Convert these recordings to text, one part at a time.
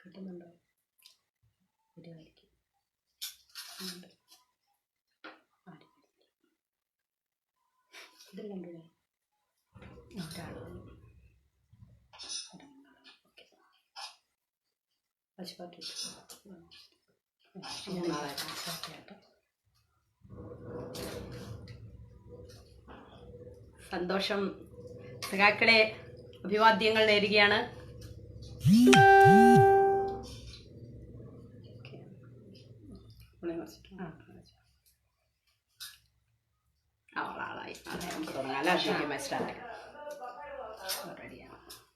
കിട്ടുന്നുണ്ടോ? ഇതെല്ലാം സന്തോഷം. സഖാക്കളെ അഭിവാദ്യങ്ങൾ നേരുകയാണ്.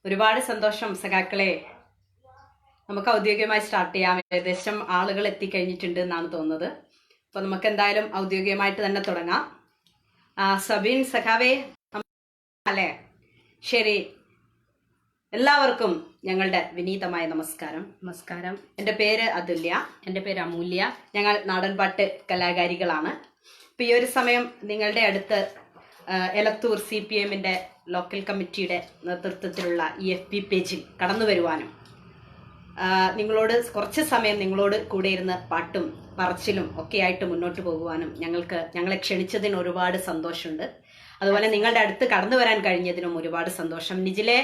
ഒരുപാട് സന്തോഷം സഖാക്കളെ. നമുക്ക് ഔദ്യോഗികമായി സ്റ്റാർട്ട് ചെയ്യാം. ഏകദേശം ആളുകൾ എത്തിക്കഴിഞ്ഞിട്ടുണ്ട് എന്നാണ് തോന്നുന്നത്. അപ്പൊ നമുക്ക് എന്തായാലും ഔദ്യോഗികമായിട്ട് തന്നെ തുടങ്ങാം. സബീൻ സഖാവേ അല്ലേ? ശരി, എല്ലാവർക്കും ഞങ്ങളുടെ വിനീതമായ നമസ്കാരം. നമസ്കാരം. എൻ്റെ പേര് അതുല്യ. എൻ്റെ പേര് അമൂല്യ. ഞങ്ങൾ നാടൻപാട്ട് കലാകാരികളാണ്. ഇപ്പം ഈ ഒരു സമയം നിങ്ങളുടെ അടുത്ത് എലത്തൂർ CPMന്റെ ലോക്കൽ കമ്മിറ്റിയുടെ നേതൃത്വത്തിലുള്ള FB പേജിൽ കടന്നു വരുവാനും നിങ്ങളോട് കുറച്ച് സമയം നിങ്ങളോട് കൂടെ ഇരുന്ന് പാട്ടും പറച്ചിലും ഒക്കെ ആയിട്ട് മുന്നോട്ട് പോകുവാനും ഞങ്ങളെ ക്ഷണിച്ചതിന് ഒരുപാട് സന്തോഷമുണ്ട്. അതുപോലെ നിങ്ങളുടെ അടുത്ത് കടന്നു വരാൻ കഴിഞ്ഞതിനും ഒരുപാട് സന്തോഷം. നിജിലെ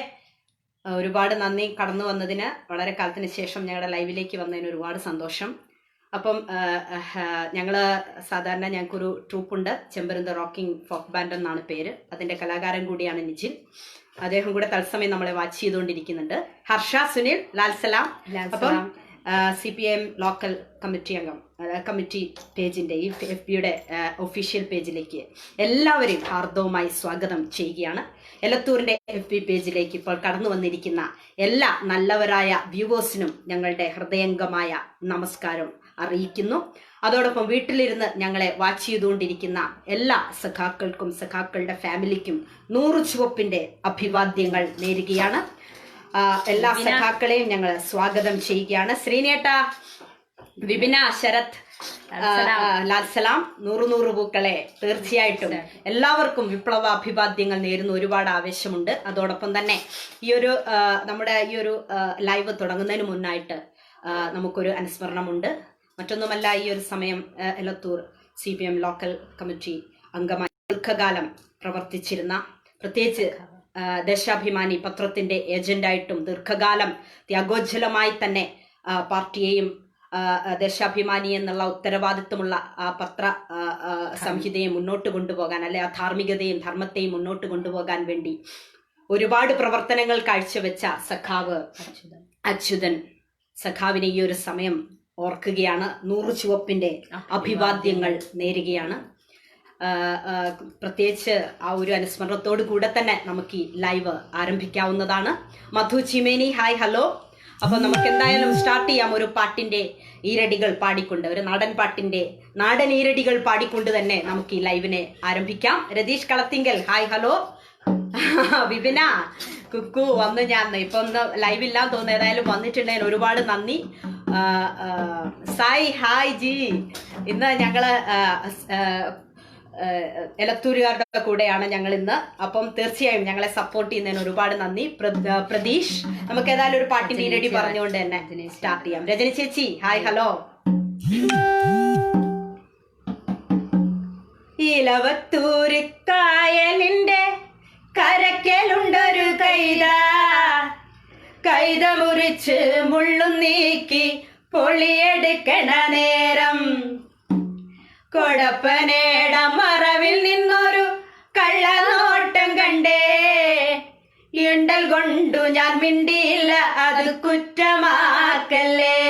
ഒരുപാട് നന്ദി. കടന്നു വന്നതിന്, വളരെ കാലത്തിന് ശേഷം ഞങ്ങളുടെ ലൈവിലേക്ക് വന്നതിന് ഒരുപാട് സന്തോഷം. അപ്പം സാധാരണ ഞങ്ങൾക്കൊരു ട്രൂപ്പുണ്ട്, ചെമ്പരുന്ത റോക്കിംഗ് ഫോക്ക് ബാൻഡ് എന്നാണ് പേര്. അതിൻ്റെ കലാകാരൻ കൂടിയാണ് നിജിൽ. അദ്ദേഹം കൂടെ തത്സമയം നമ്മളെ വാച്ച് ചെയ്തുകൊണ്ടിരിക്കുന്നുണ്ട്. ഹർഷ സുനിൽ, ലാൽസലാം. അപ്പം CPM ലോക്കൽ കമ്മിറ്റി അംഗം, കമ്മിറ്റി പേജിൻ്റെ ഈ FBയുടെ ഒഫീഷ്യൽ പേജിലേക്ക് എല്ലാവരെയും ഹാർദവുമായി സ്വാഗതം ചെയ്യുകയാണ്. എലത്തൂരിൻ്റെ FB പേജിലേക്ക് ഇപ്പോൾ കടന്നു വന്നിരിക്കുന്ന എല്ലാ നല്ലവരായ വ്യൂവേഴ്സിനും ഞങ്ങളുടെ ഹൃദയംഗമായ നമസ്കാരം അറിയിക്കുന്നു. അതോടൊപ്പം വീട്ടിലിരുന്ന് ഞങ്ങളെ വാച്ച് ചെയ്തുകൊണ്ടിരിക്കുന്ന എല്ലാ സഖാക്കൾക്കും സഖാക്കളുടെ ഫാമിലിക്കും 100 ചുവപ്പിന്റെ അഭിവാദ്യങ്ങൾ നേരുകയാണ്. എല്ലാ സഖാക്കളെയും ഞങ്ങൾ സ്വാഗതം ചെയ്യുകയാണ്. ശ്രീനേട്ട, വിപിന, ശരത്, ലാൽസലാം, 100 പൂക്കളെ. തീർച്ചയായിട്ടും എല്ലാവർക്കും വിപ്ലവ അഭിവാദ്യങ്ങൾ നേരുന്നു. ഒരുപാട് ആവേശമുണ്ട്. അതോടൊപ്പം തന്നെ നമ്മുടെ ഈ ഒരു ലൈവ് തുടങ്ങുന്നതിന് മുന്നായിട്ട് നമുക്കൊരു അനുസ്മരണമുണ്ട്. മറ്റൊന്നുമല്ല, ഈ ഒരു സമയം എലത്തൂർ CPM ലോക്കൽ കമ്മിറ്റി അംഗമായി ദീർഘകാലം പ്രവർത്തിച്ചിരുന്ന, പ്രത്യേകിച്ച് ദേശാഭിമാനി പത്രത്തിന്റെ ഏജന്റായിട്ടും ദീർഘകാലം ത്യാഗോജ്വലമായി തന്നെ പാർട്ടിയെയും ദേശാഭിമാനി എന്നുള്ള ഉത്തരവാദിത്വമുള്ള ആ പത്ര സംഹിതയെ മുന്നോട്ട് കൊണ്ടുപോകാൻ, അല്ലെ ആ ധാർമ്മികതയും ധർമ്മത്തെയും മുന്നോട്ട് കൊണ്ടുപോകാൻ വേണ്ടി ഒരുപാട് പ്രവർത്തനങ്ങൾ കാഴ്ചവെച്ച സഖാവ് അച്യുതൻ സഖാവിനെ ഈ ഒരു സമയം ഓർക്കുകയാണ്. 100 ചുവപ്പിന്റെ അഭിവാദ്യങ്ങൾ നേരുകയാണ്. പ്രത്യേകിച്ച് ആ ഒരു അനുസ്മരണത്തോടു കൂടെ തന്നെ നമുക്ക് ഈ ലൈവ് ആരംഭിക്കാവുന്നതാണ്. മധു ചിമേനി, ഹായ്, ഹലോ. അപ്പൊ നമുക്ക് എന്തായാലും സ്റ്റാർട്ട് ചെയ്യാം. ഒരു പാട്ടിന്റെ ഈരടികൾ പാടിക്കൊണ്ട്, ഒരു നാടൻ ഈരടികൾ പാടിക്കൊണ്ട് തന്നെ നമുക്ക് ഈ ലൈവിനെ ആരംഭിക്കാം. Ratheesh Kalathinkal, hi, hello. വിപിന, കുക്കു വന്ന് ഞാൻ ഇപ്പൊ ഒന്ന് ലൈവില്ലാന്ന് തോന്നുന്നു. ഏതായാലും വന്നിട്ടുണ്ടെങ്കിൽ ഒരുപാട് നന്ദി. Sai, hi G. ഇന്ന് ഞങ്ങള് എലത്തൂരുകാരുടെ കൂടെയാണ് ഞങ്ങൾ ഇന്ന്. അപ്പം തീർച്ചയായും ഞങ്ങളെ സപ്പോർട്ട് ചെയ്യുന്നതിന് ഒരുപാട് നന്ദി. പ്രതീഷ്, നമുക്ക് ഏതായാലും ഒരു പാട്ടിന്റെ ഈരടി പറഞ്ഞുകൊണ്ട് തന്നെ സ്റ്റാർട്ട് ചെയ്യാം. രജനി ചേച്ചി, ഹായ്, ഹലോ. ഇലവത്തൂര് കായലിന്റെ കരക്കലുണ്ടൊരു കൈത മുറിച്ച് മുള്ളും നീക്കി പൊളിയെടുക്കണ നേരം, കൊടപ്പനേട മറവിൽ നിന്നൊരു കള്ളനോട്ടം കണ്ടേ, ഇണ്ടൽ കൊണ്ടു ഞാൻ മിണ്ടിയില്ല, അത് കുറ്റമാക്കല്ലേ.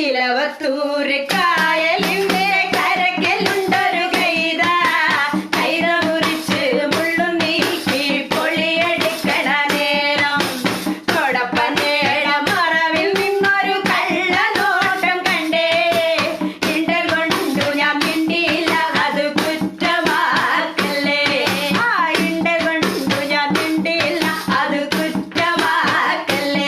ഇലവത്തൂര് കായലിന്റെ കരക്കലുണ്ടൊരു കൈത മുറിച്ച് മുള്ളും നീക്കി പൊളിയെടുക്കണ നേരം, കൊടപ്പനേട മറവിൽ നിന്നൊരു കള്ളനോട്ടം കണ്ടേ, ഇണ്ടൽ കൊണ്ടു ഞാൻ മിണ്ടിയില്ല, അത് കുറ്റമാക്കല്ലേ. ഇണ്ടൽ കൊണ്ടു ഞാൻ മിണ്ടിയില്ല, അത് കുറ്റമാക്കല്ലേ.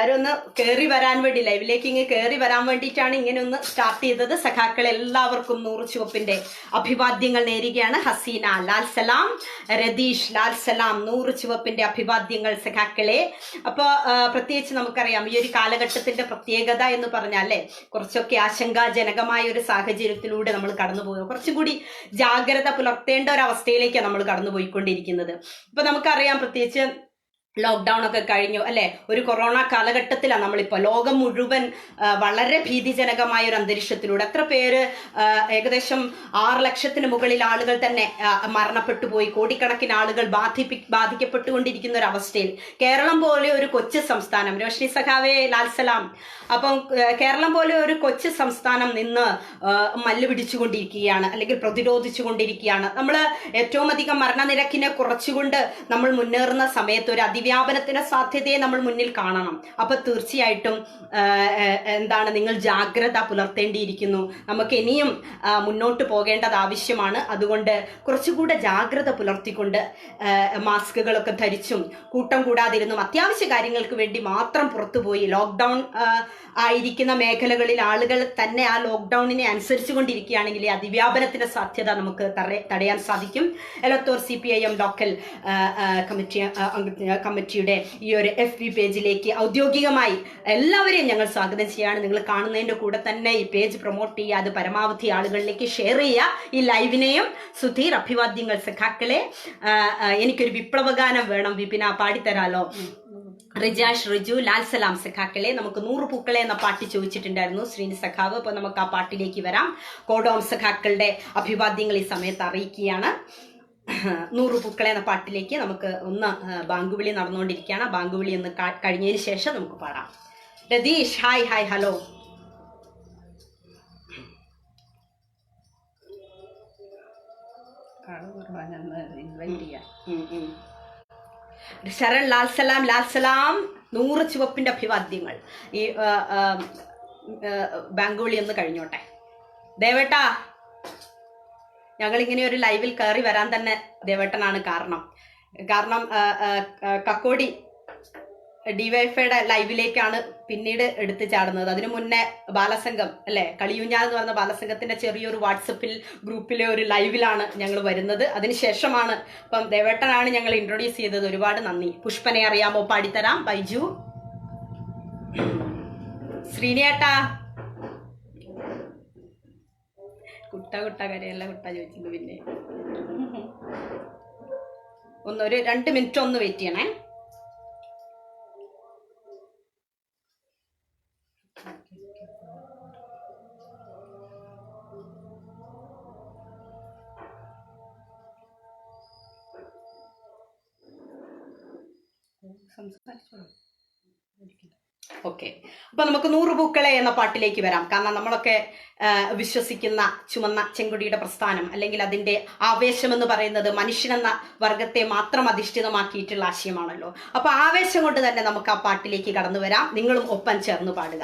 എല്ലാവരും ഒന്ന് കയറി വരാൻ വേണ്ടി ലൈവിലേക്ക് ഇങ്ങ് കയറി വരാൻ വേണ്ടിയിട്ടാണ് ഇങ്ങനെ ഒന്ന് സ്റ്റാർട്ട് ചെയ്തത്. സഖാക്കൾ എല്ലാവർക്കും 100 ചുവപ്പിന്റെ അഭിവാദ്യങ്ങൾ നേരുകയാണ്. ഹസീന ലാൽ സലാം, രതീഷ് ലാൽ സലാം, 100 ചുവപ്പിന്റെ അഭിവാദ്യങ്ങൾ സഖാക്കളെ. അപ്പോൾ പ്രത്യേകിച്ച് നമുക്കറിയാം ഈ ഒരു കാലഘട്ടത്തിന്റെ പ്രത്യേകത എന്ന് പറഞ്ഞാലേ കുറച്ചൊക്കെ ആശങ്കാജനകമായ ഒരു സാഹചര്യത്തിലൂടെ നമ്മൾ കടന്നുപോകുക, കുറച്ചുകൂടി ജാഗ്രത പുലർത്തേണ്ട ഒരു അവസ്ഥയിലേക്കാണ് നമ്മൾ കടന്നുപോയിക്കൊണ്ടിരിക്കുന്നത്. ഇപ്പൊ നമുക്കറിയാം പ്രത്യേകിച്ച് ലോക്ക്ഡൗൺ ഒക്കെ കഴിഞ്ഞു അല്ലെ. ഒരു കൊറോണ കാലഘട്ടത്തിലാണ് നമ്മളിപ്പോൾ ലോകം മുഴുവൻ വളരെ ഭീതിജനകമായ ഒരു അന്തരീക്ഷത്തിലൂടെ എത്ര പേര് ഏകദേശം 6 ലക്ഷത്തിന് മുകളിൽ ആളുകൾ തന്നെ മരണപ്പെട്ടു പോയി, കോടിക്കണക്കിന് ആളുകൾ ബാധിക്കപ്പെട്ടുകൊണ്ടിരിക്കുന്ന ഒരു അവസ്ഥയിൽ കേരളം പോലെ ഒരു കൊച്ചു സംസ്ഥാനം, രോഷ്നി സഖാവേ ലാൽ സലാം, അപ്പം കേരളം പോലെ ഒരു കൊച്ചു സംസ്ഥാനം നിന്ന് മല്ല് പിടിച്ചുകൊണ്ടിരിക്കുകയാണ് അല്ലെങ്കിൽ പ്രതിരോധിച്ചുകൊണ്ടിരിക്കുകയാണ്. നമ്മൾ ഏറ്റവും അധികം മരണനിരക്കിനെ കുറച്ചുകൊണ്ട് നമ്മൾ മുന്നേറുന്ന സമയത്ത് ഒരു വ്യാപനത്തിന് സാധ്യതയെ നമ്മൾ മുന്നിൽ കാണണം. അപ്പൊ തീർച്ചയായിട്ടും എന്താണ്, നിങ്ങൾ ജാഗ്രത പുലർത്തേണ്ടിയിരിക്കുന്നു. നമുക്ക് ഇനിയും മുന്നോട്ട് പോകേണ്ടത് ആവശ്യമാണ്. അതുകൊണ്ട് കുറച്ചുകൂടെ ജാഗ്രത പുലർത്തിക്കൊണ്ട് മാസ്കുകളൊക്കെ ധരിച്ചും കൂട്ടം കൂടാതിരുന്നും അത്യാവശ്യ കാര്യങ്ങൾക്ക് വേണ്ടി മാത്രം പുറത്തുപോയി ലോക്ക്ഡൗൺ ആയിരിക്കുന്ന മേഖലകളിൽ ആളുകൾ തന്നെ ആ ലോക്ക്ഡൌണിനെ അനുസരിച്ചു കൊണ്ടിരിക്കുകയാണെങ്കിൽ അതിവ്യാപനത്തിന്റെ സാധ്യത നമുക്ക് തടയാൻ സാധിക്കും. എലത്തൂർ CPIM ലോക്കൽ കമ്മിറ്റിയുടെ ഈ ഒരു FB പേജിലേക്ക് ഔദ്യോഗികമായി എല്ലാവരെയും ഞങ്ങൾ സ്വാഗതം ചെയ്യാണ്. നിങ്ങൾ കാണുന്നതിന്റെ കൂടെ തന്നെ ഈ പേജ് പ്രൊമോട്ട് ചെയ്യുക, അത് പരമാവധി ആളുകളിലേക്ക് ഷെയർ ചെയ്യുക. ഈ ലൈവിനെയും സുധീർ അഭിവാദ്യങ്ങൾ സഖാക്കളെ. എനിക്കൊരു വിപ്ലവഗാനം വേണം വിപിന, പാടിത്തരാലോ? റിജാഷ് റിജു ലാൽ സലാം സഖാക്കളെ. നമുക്ക് 100 പൂക്കളെ എന്ന പാട്ട് ചോദിച്ചിട്ടുണ്ടായിരുന്നു ശ്രീനി സഖാവ്. അപ്പൊ നമുക്ക് ആ പാട്ടിലേക്ക് വരാം. കോഡോം സഖാക്കളുടെ അഭിവാദ്യങ്ങൾ ഈ സമയത്ത് അറിയിക്കുകയാണ്. 100 പൂക്കളെ എന്ന പാട്ടിലേക്ക് നമുക്ക് ഒന്ന് ബാങ്കുവിളി നടന്നുകൊണ്ടിരിക്കുകയാണ്. ബാങ്കുവിളി ഒന്ന് കഴിഞ്ഞതിന് ശേഷം നമുക്ക് പാടാം. Ratheesh hi hi hello. Sharan Lal സലാം ലാൽ സലാം, 100 ചുവപ്പിന്റെ അഭിവാദ്യങ്ങൾ. ഈ ബാങ്കുവിളി ഒന്ന് കഴിഞ്ഞോട്ടെ. ദേവേട്ടാ, ഞങ്ങളിങ്ങനെ ഒരു ലൈവിൽ കയറി വരാൻ തന്നെ ദേവേട്ടനാണ് കാരണം. കക്കോടി DYFIയുടെ ലൈവിലേക്കാണ് പിന്നീട് എടുത്തു ചാടുന്നത്. അതിനു മുന്നേ ബാലസംഘം അല്ലെ, കളിയൂഞ്ഞാൽ എന്ന് പറഞ്ഞ ബാലസംഘത്തിന്റെ ചെറിയൊരു വാട്സപ്പിൽ ഗ്രൂപ്പിലെ ഒരു ലൈവിലാണ് ഞങ്ങൾ വരുന്നത്. അതിനുശേഷമാണ് ഇപ്പം ദേവേട്ടനാണ് ഞങ്ങൾ ഇൻട്രൊഡ്യൂസ് ചെയ്തത്. ഒരുപാട് നന്ദി. പുഷ്പനെ അറിയാമോ? പാടിത്തരാം. ബൈജു, ശ്രീനിയേട്ടാ, കുട്ട കരയല്ല കുട്ട ചോദിച്ചിട്ടുണ്ട്. പിന്നെ ഒരു 2 മിനിറ്റ് ഒന്ന് വെയിറ്റ് ചെയ്യണേ. ഓക്കെ, അപ്പൊ നമുക്ക് 100 പൂക്കളെ എന്ന പാട്ടിലേക്ക് വരാം. കാരണം നമ്മളൊക്കെ വിശ്വസിക്കുന്ന ചുമന്ന ചെങ്കൊടിയുടെ പ്രസ്ഥാനം അല്ലെങ്കിൽ അതിന്റെ ആവേശം എന്ന് പറയുന്നത് മനുഷ്യനെന്ന വർഗത്തെ മാത്രം അധിഷ്ഠിതമാക്കിയിട്ടുള്ള ആശയമാണല്ലോ. അപ്പൊ ആവേശം കൊണ്ട് തന്നെ നമുക്ക് ആ പാട്ടിലേക്ക് കടന്നു വരാം. നിങ്ങളും ഒപ്പം ചേർന്ന് പാടുക.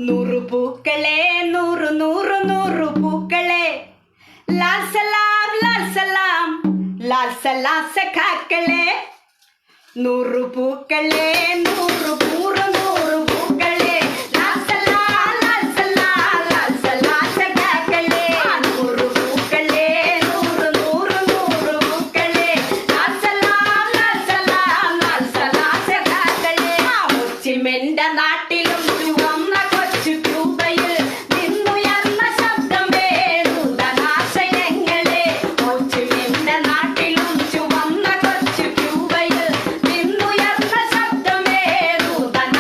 100 പൂക്കളെ 100 100 100 പൂക്കളെ, ലാൽ സലാം ലാൽ സലാം ലാൽ സലാം സഖാക്കളെ. 100 പൂക്കളെ 100 100 പൂക്കളെ, ലാൽ സലാം ലാൽ സലാം ലാൽ സലാം സഖാക്കളെ. 100 പൂക്കളെ 100 100 പൂക്കളെ, ലാൽ സലാം ലാൽ സലാം ലാൽ സലാം സഖാക്കളെ. ഒച്ചിമെന്റെ നാട്ടിലും ചുവന്ന കൊച്ചു ക്യൂബയിൽ നിന്നുയർന്ന ശബ്ദമേ നൂതനാശയങ്ങളെ. ഒച്ചിമെന്റെ നാട്ടിലും ചുവന്ന കൊച്ചു ക്യൂബയിൽ നിന്നുയർന്ന ശബ്ദമേ നൂതന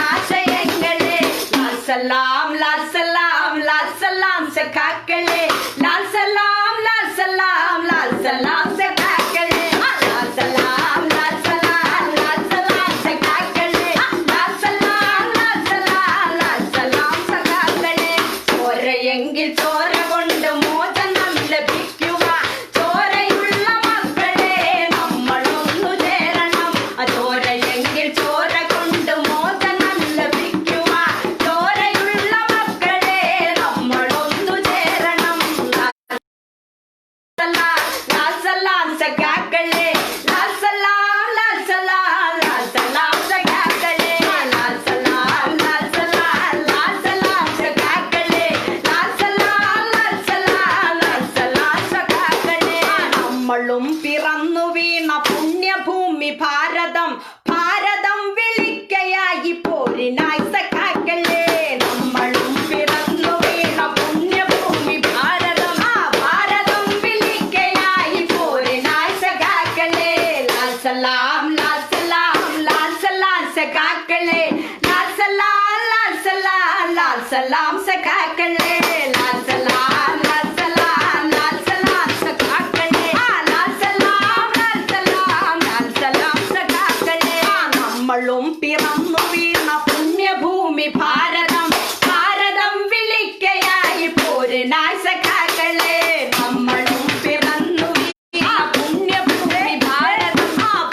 പുണ്യഭൂമി ഭാരതം ഭാരതം വിളിക്കയായി പോരിനായി സഖാക്കളെ നമ്മളും പിറന്നു വീണ പുണ്യഭൂമി ഭാരതം ഭാരതം വിളിക്കയായി പോരിനായി സഖാക്കളെ ലാൽ സലാം ലാൽ സലാം ലാൽ സലാം സഖാക്കളെ ലാൽ സലാം ലാൽ സലാം ലാൽ സലാം സഖാക്കളെ ലാൽ സലാം ലാൽ സലാം ലാൽ സലാം സഖാക്കളെ ലാൽ സലാം ലാൽ സലാം ലാൽ സലാം സഖാക്കളെ നമ്മളും പിറന്നു വീണ പുണ്യഭൂമി ഭാരതം ഭാരതം വിളിക്കയായി പോരിനായി സഖാക്കളെ നമ്മളും പിറന്നു വീണ പുണ്യഭൂമി ഭാരതം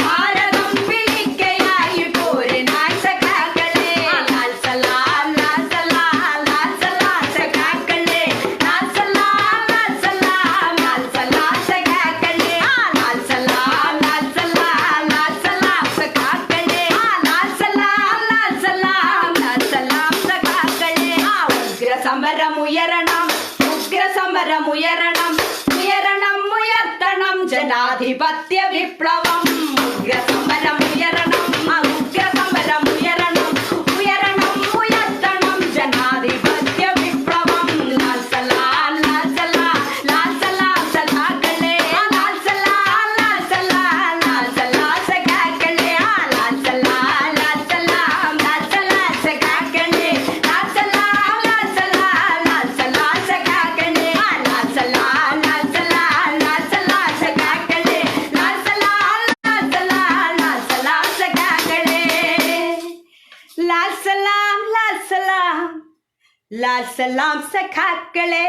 ഭാരതം വിളിക്കയായി പോരിനായി സഖാക്കളെ ലാൽ സലാം ലാൽ സലാം ലാൽ സലാം സഖാക്കളെ ലാൽ സലാം ലാൽ സലാം ലാൽ സലാം സഖാക്കളെ ലാൽ സലാം ലാൽ സലാം ലാൽ സലാം സഖാക്കളെ ലാൽ സലാം ലാൽ സലാം ലാൽ സലാം സഖാക്കളെ ഉഗ്രസമരമുയരണം ഉഗ്രസമരമുയരണം ഉയരണം ഉയർത്തണം ജനാധിപത്യ വിപ്ലവം ഉഗ്രസമരമുയരണം ഉഗ്രസമരമുയരണം ഉയരണം ഉയർത്തണം ജനാധിപത്യ വിപ്ലവം ലാൽ സലാം ലാൽ സലാം ലാൽ സലാം സഖാക്കളെ ലാൽ സലാം ലാൽ സലാം ലാൽ സലാം സഖാക്കളെ ലാൽ സലാം ലാൽ സലാം ലാൽ സലാം സഖാക്കളെ ലാൽ സലാം ലാൽ സലാം ലാൽ സലാം സഖാക്കളെ ലാൽ സലാം ലാൽ സലാം ലാൽ സലാം സഖാക്കളെ ലാൽ സലാം ലാൽ സലാം ലാൽ സലാം സഖാക്കളെ ലാൽ സലാം ലാൽ സലാം ലാൽ സലാം സഖാക്കളെ.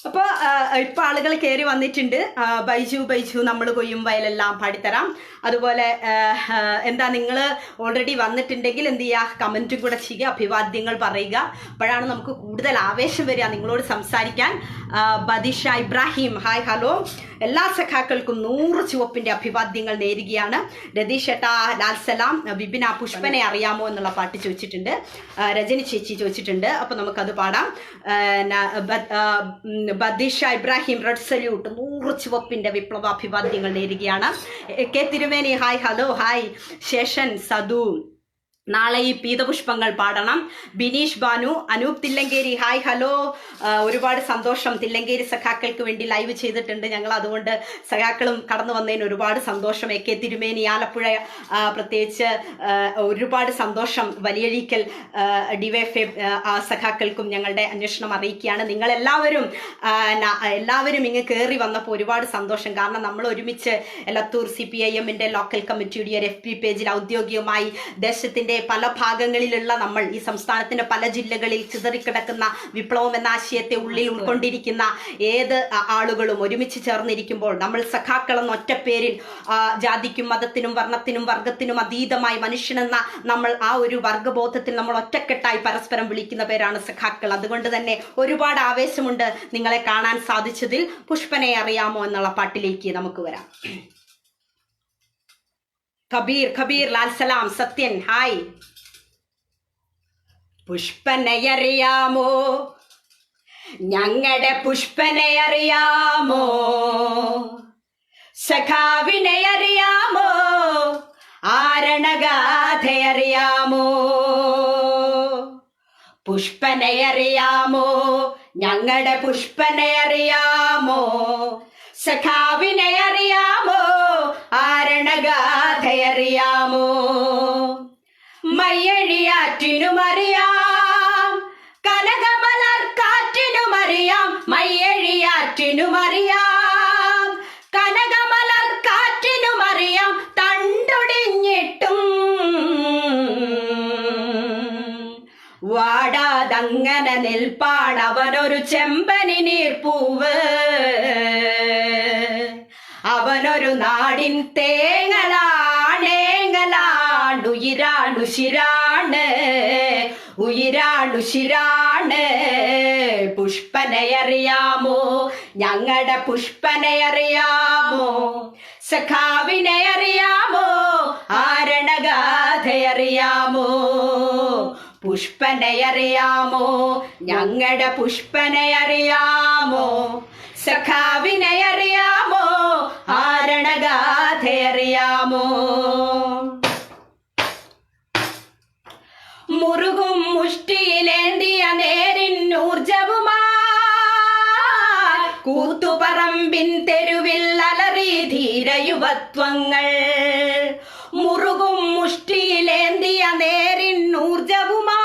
അപ്പോൾ ഇപ്പൊ ആളുകൾ കയറി വന്നിട്ടുണ്ട്. ബൈജു ബൈജു നമ്മൾ കൊയ്യും വയലെല്ലാം പാടിത്തരാം. അതുപോലെ എന്താ നിങ്ങൾ ഓൾറെഡി വന്നിട്ടുണ്ടെങ്കിൽ എന്ത് ചെയ്യുക, കമൻറ്റും കൂടെ ചെയ്യുക, അഭിവാദ്യങ്ങൾ പറയുക. അപ്പോഴാണ് നമുക്ക് കൂടുതൽ ആവേശം വരിക നിങ്ങളോട് സംസാരിക്കാൻ. ബദിഷ ഇബ്രാഹിം ഹായ് ഹലോ. എല്ലാ സഖാക്കൾക്കും 100 ചുവപ്പിന്റെ അഭിവാദ്യങ്ങൾ നേരുകയാണ്. രതീഷേട്ടാ ലാൽ സലാം. ബിബിന പുഷ്പനെ അറിയാമോ എന്നുള്ള പാട്ട് ചോദിച്ചിട്ടുണ്ട്. രജനി ചേച്ചി ചോദിച്ചിട്ടുണ്ട്. അപ്പൊ നമുക്കത് പാടാം. ബദിഷ ഇബ്രാഹിം റെഡ് സല്യൂട്ട് 100 ചുവപ്പിന്റെ വിപ്ലവാഭിവാദ്യങ്ങൾ നേരുകയാണ്. K Thirumeni hi hello hi. Seshan Sadu നാളെ ഈ പീതപുഷ്പങ്ങൾ പാടണം. Bineesh Banu Anoop Thillankeri hi hello. ഒരുപാട് സന്തോഷം. തില്ലങ്കേരി സഖാക്കൾക്ക് വേണ്ടി ലൈവ് ചെയ്തിട്ടുണ്ട് ഞങ്ങൾ. അതുകൊണ്ട് സഖാക്കളും കടന്നു വന്നതിന് ഒരുപാട് സന്തോഷം. എ കെ തിരുമേനി ആലപ്പുഴ പ്രത്യേകിച്ച് ഒരുപാട് സന്തോഷം. വലിയഴീക്കൽ ഡിവൈഎഫ്ഐ സഖാക്കൾക്കും ഞങ്ങളുടെ അന്വേഷണം അറിയിക്കുകയാണ്. നിങ്ങളെല്ലാവരും ഇങ്ങ് കയറി വന്നപ്പോൾ ഒരുപാട് സന്തോഷം. കാരണം നമ്മൾ ഒരുമിച്ച് എലത്തൂർ CPIM-ന്റെ ലോക്കൽ കമ്മിറ്റിയുടെ ഒരു FB പേജിൽ ഔദ്യോഗികമായി ദേശത്തിന്റെ പല ഭാഗങ്ങളിലുള്ള നമ്മൾ ഈ സംസ്ഥാനത്തിന്റെ പല ജില്ലകളിൽ ചിതറിക്കിടക്കുന്ന വിപ്ലവം എന്ന ആശയത്തെ ഉള്ളിൽ ഉൾക്കൊണ്ടിരിക്കുന്ന ഏത് ആളുകളും ഒരുമിച്ച് ചേർന്നിരിക്കുമ്പോൾ നമ്മൾ സഖാക്കളെന്ന ഒറ്റപ്പേരിൽ ജാതിക്കും മതത്തിനും വർണ്ണത്തിനും വർഗത്തിനും അതീതമായി മനുഷ്യനെന്ന നമ്മൾ ആ ഒരു വർഗബോധത്തിൽ നമ്മൾ ഒറ്റക്കെട്ടായി പരസ്പരം വിളിക്കുന്ന പേരാണ് സഖാക്കൾ. അതുകൊണ്ട് തന്നെ ഒരുപാട് ആവേശമുണ്ട് നിങ്ങളെ കാണാൻ സാധിച്ചതിൽ. പുഷ്പനെ അറിയാമോ എന്നുള്ള പാട്ടിലേക്ക് നമുക്ക് വരാം. കബീർ ലാൽ സലാം. സത്യൻ ഹായ്. പുഷ്പനെ അറിയാമോ, ഞങ്ങളുടെ പുഷ്പനെ അറിയാമോ, സഖാവിനെ അറിയാമോ, ആരണഗാഥ അറിയാമോ. പുഷ്പനെ അറിയാമോ, ഞങ്ങളുടെ പുഷ്പനെ അറിയാമോ, സഖാവിനെ അറിയാമോ, ആരണഗാഥ അറിയാമോ. മയ്യഴിയാറ്റിനും അറിയാം, കനകമലർക്കാറ്റിനും അറിയാം. മയ്യഴിയാറ്റിനും അറിയാം, കനകമലർക്കാറ്റിനും അറിയാം. തണ്ടൊടിഞ്ഞിട്ടും വാടാതങ്ങനെ നിൽപ്പാടവനൊരു ചെമ്പനി നീർപ്പൂവ്. അവനൊരു നാടിൻ തേങ്ങലാണേങ്ങലാണ്ട് ഉയിരാണുശിരാണ് ഉയിരാണുശിരാണ്. പുഷ്പനെ അറിയാമോ, ഞങ്ങളുടെ പുഷ്പനെ അറിയാമോ, സഖാവിനെ അറിയാമോ, ആരണഗാഥ അറിയാമോ. പുഷ്പനെ അറിയാമോ, ഞങ്ങളുടെ പുഷ്പനെ അറിയാമോ, സഖാവിനെ അറിയാമോ, ആരണഗാഥയറിയാമോ? മുറുകും മുഷ്ടിയിലേന്തിയ നേരിന്നൂർജവുമാ കൂത്തുപറമ്പിൻ തെരുവിൽ അലറി ധീരയുവത്വങ്ങൾ. മുറുകും മുഷ്ടിയിലേന്തിയ നേരിന്നൂർജവുമാ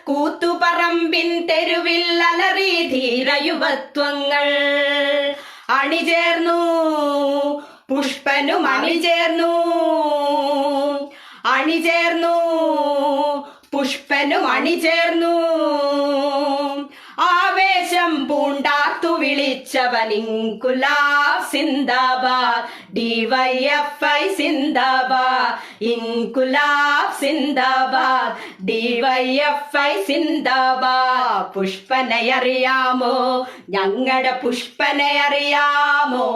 കൂത്തുപറമ്പിൻ തെരുവിൽ അലറി ധീരയുവത്വങ്ങൾ. അണിചേർന്നു പുഷ്പനും അണിചേർന്നു, അണിചേർന്നു പുഷ്പനും അണിചേർന്നു. ആവേശം പൂണ്ടാത്തു വിളിച്ചവൻ ഇൻകുലാബ് സിന്ദാബാദ്, DYFI സിന്ദാബാദ്, ഇൻകുലാബ് സിന്ദാബാദ്, DYFI സിന്ദാബാദ്. പുഷ്പനയറിയാമോ? ഞങ്ങളുടെ പുഷ്പനയറിയാമോ?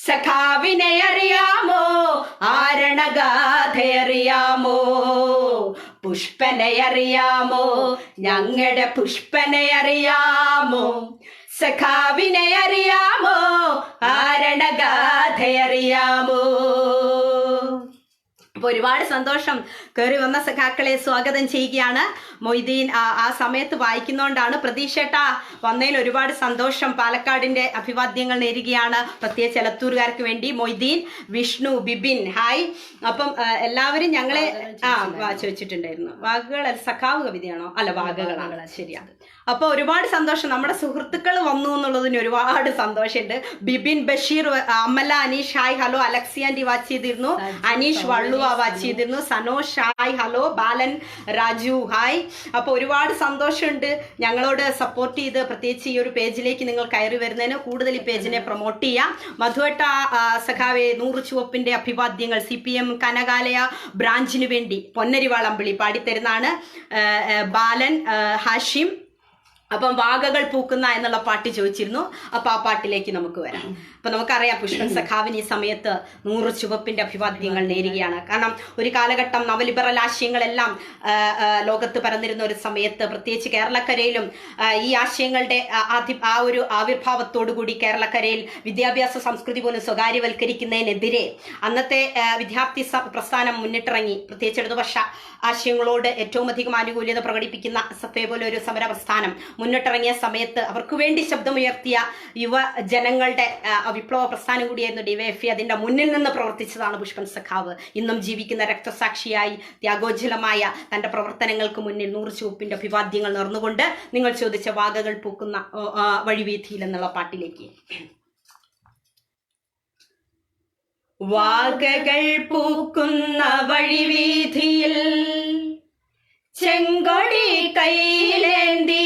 സഖാവിനെ അറിയാമോ? ആരണഗാഥയറിയാമോ? പുഷ്പനയറിയാമോ? ഞങ്ങളുടെ പുഷ്പനയറിയാമോ? സഖാവിനെ അറിയാമോ? ആരണഗാഥയറിയാമോ? അപ്പൊ ഒരുപാട് സന്തോഷം. കയറി വന്ന സഖാക്കളെ സ്വാഗതം ചെയ്യുകയാണ്. മൊയ്തീൻ ആ സമയത്ത് വായിക്കുന്നോണ്ടാണ്. പ്രതീക്ഷേട്ടാ വന്നതിൽ ഒരുപാട് സന്തോഷം. പാലക്കാടിന്റെ അഭിവാദ്യങ്ങൾ നേരുകയാണ്, പ്രത്യേകിച്ച് എലത്തൂരുകാർക്ക് വേണ്ടി. മൊയ്തീൻ, വിഷ്ണു, ബിബിൻ, ഹായ്. അപ്പം എല്ലാവരും ഞങ്ങളെ ചോദിച്ചിട്ടുണ്ടായിരുന്നു. വാക്കുകൾ സഖാവ് കവിതയാണോ? അല്ല, വാക്കുകളാണ്. ശരിയാണ്. അപ്പൊ ഒരുപാട് സന്തോഷം. നമ്മുടെ സുഹൃത്തുക്കൾ വന്നു എന്നുള്ളതിന് ഒരുപാട് സന്തോഷമുണ്ട്. Bibin, Basheer, Amala, Aneesh hi hello. Alexy aunty watch ചെയ്തിരുന്നു. അനീഷ് വള്ളുവ വാച്ച് ചെയ്തിരുന്നു. Sanosh hi hello. Balan, Raju hi. അപ്പൊ ഒരുപാട് സന്തോഷമുണ്ട് ഞങ്ങളോട് സപ്പോർട്ട് ചെയ്ത്. പ്രത്യേകിച്ച് ഈ ഒരു പേജിലേക്ക് നിങ്ങൾ കയറി വരുന്നതിന് കൂടുതൽ ഈ പേജിനെ പ്രൊമോട്ട് ചെയ്യാം. മധുവട്ട സഖാവെ 100 ചുവപ്പിന്റെ അഭിവാദ്യങ്ങൾ. CPM കനകാലയ ബ്രാഞ്ചിന് വേണ്ടി പൊന്നരിവാൾ അമ്പിളി പാടിത്തരുന്നതാണ്. ബാലൻ, ഹാഷിം. അപ്പം വാഗകൾ പൂക്കുന്ന എന്നുള്ള പാട്ട് ചോദിച്ചിരുന്നു. അപ്പൊ ആ പാട്ടിലേക്ക് നമുക്ക് വരാം. അപ്പൊ നമുക്കറിയാം പുഷ്പൻ സഖാവിന് ഈ സമയത്ത് 100 ചുവപ്പിന്റെ അഭിവാദ്യങ്ങൾ നേരുകയാണ്. കാരണം ഒരു കാലഘട്ടം നവലിബറൽ ആശയങ്ങളെല്ലാം ലോകത്ത് പരന്നിരുന്ന ഒരു സമയത്ത്, പ്രത്യേകിച്ച് കേരളക്കരയിലും ഈ ആശയങ്ങളുടെ ആ ഒരു ആവിർഭാവത്തോടുകൂടി കേരളക്കരയിൽ വിദ്യാഭ്യാസ സംസ്കൃതി പോലും സ്വകാര്യവൽക്കരിക്കുന്നതിനെതിരെ അന്നത്തെ വിദ്യാർത്ഥി പ്രസ്ഥാനം മുന്നിട്ടിറങ്ങി. പ്രത്യേകിച്ച് ഇടതുപക്ഷ ആശയങ്ങളോട് ഏറ്റവും അധികം ആനുകൂല്യത പ്രകടിപ്പിക്കുന്ന SFA പോലെ ഒരു സമര പ്രസ്ഥാനം മുന്നിട്ടിറങ്ങിയ സമയത്ത് അവർക്ക് വേണ്ടി ശബ്ദമുയർത്തിയ യുവജനങ്ങളുടെ വിപ്ലവ പ്രസ്ഥാനം കൂടിയായിരുന്നു DYFI. അതിന്റെ മുന്നിൽ നിന്ന് പ്രവർത്തിച്ചതാണ് പുഷ്പൻ സഖാവ്. ഇന്നും ജീവിക്കുന്ന രക്തസാക്ഷിയായി ത്യാഗോജ്വലമായ തന്റെ പ്രവർത്തനങ്ങൾക്ക് മുന്നിൽ 100 ചുവപ്പിന്റെ അഭിവാദ്യങ്ങൾ നേർന്നുകൊണ്ട് നിങ്ങൾ ചോദിച്ച വാഗകൾ പൂക്കുന്ന വഴിവീഥിയിൽ എന്നുള്ള പാട്ടിലേക്ക്. വാഗകൾ പൂക്കുന്ന വഴിവീഥിയിൽ ചെങ്കൊടി കൈയിലേന്തി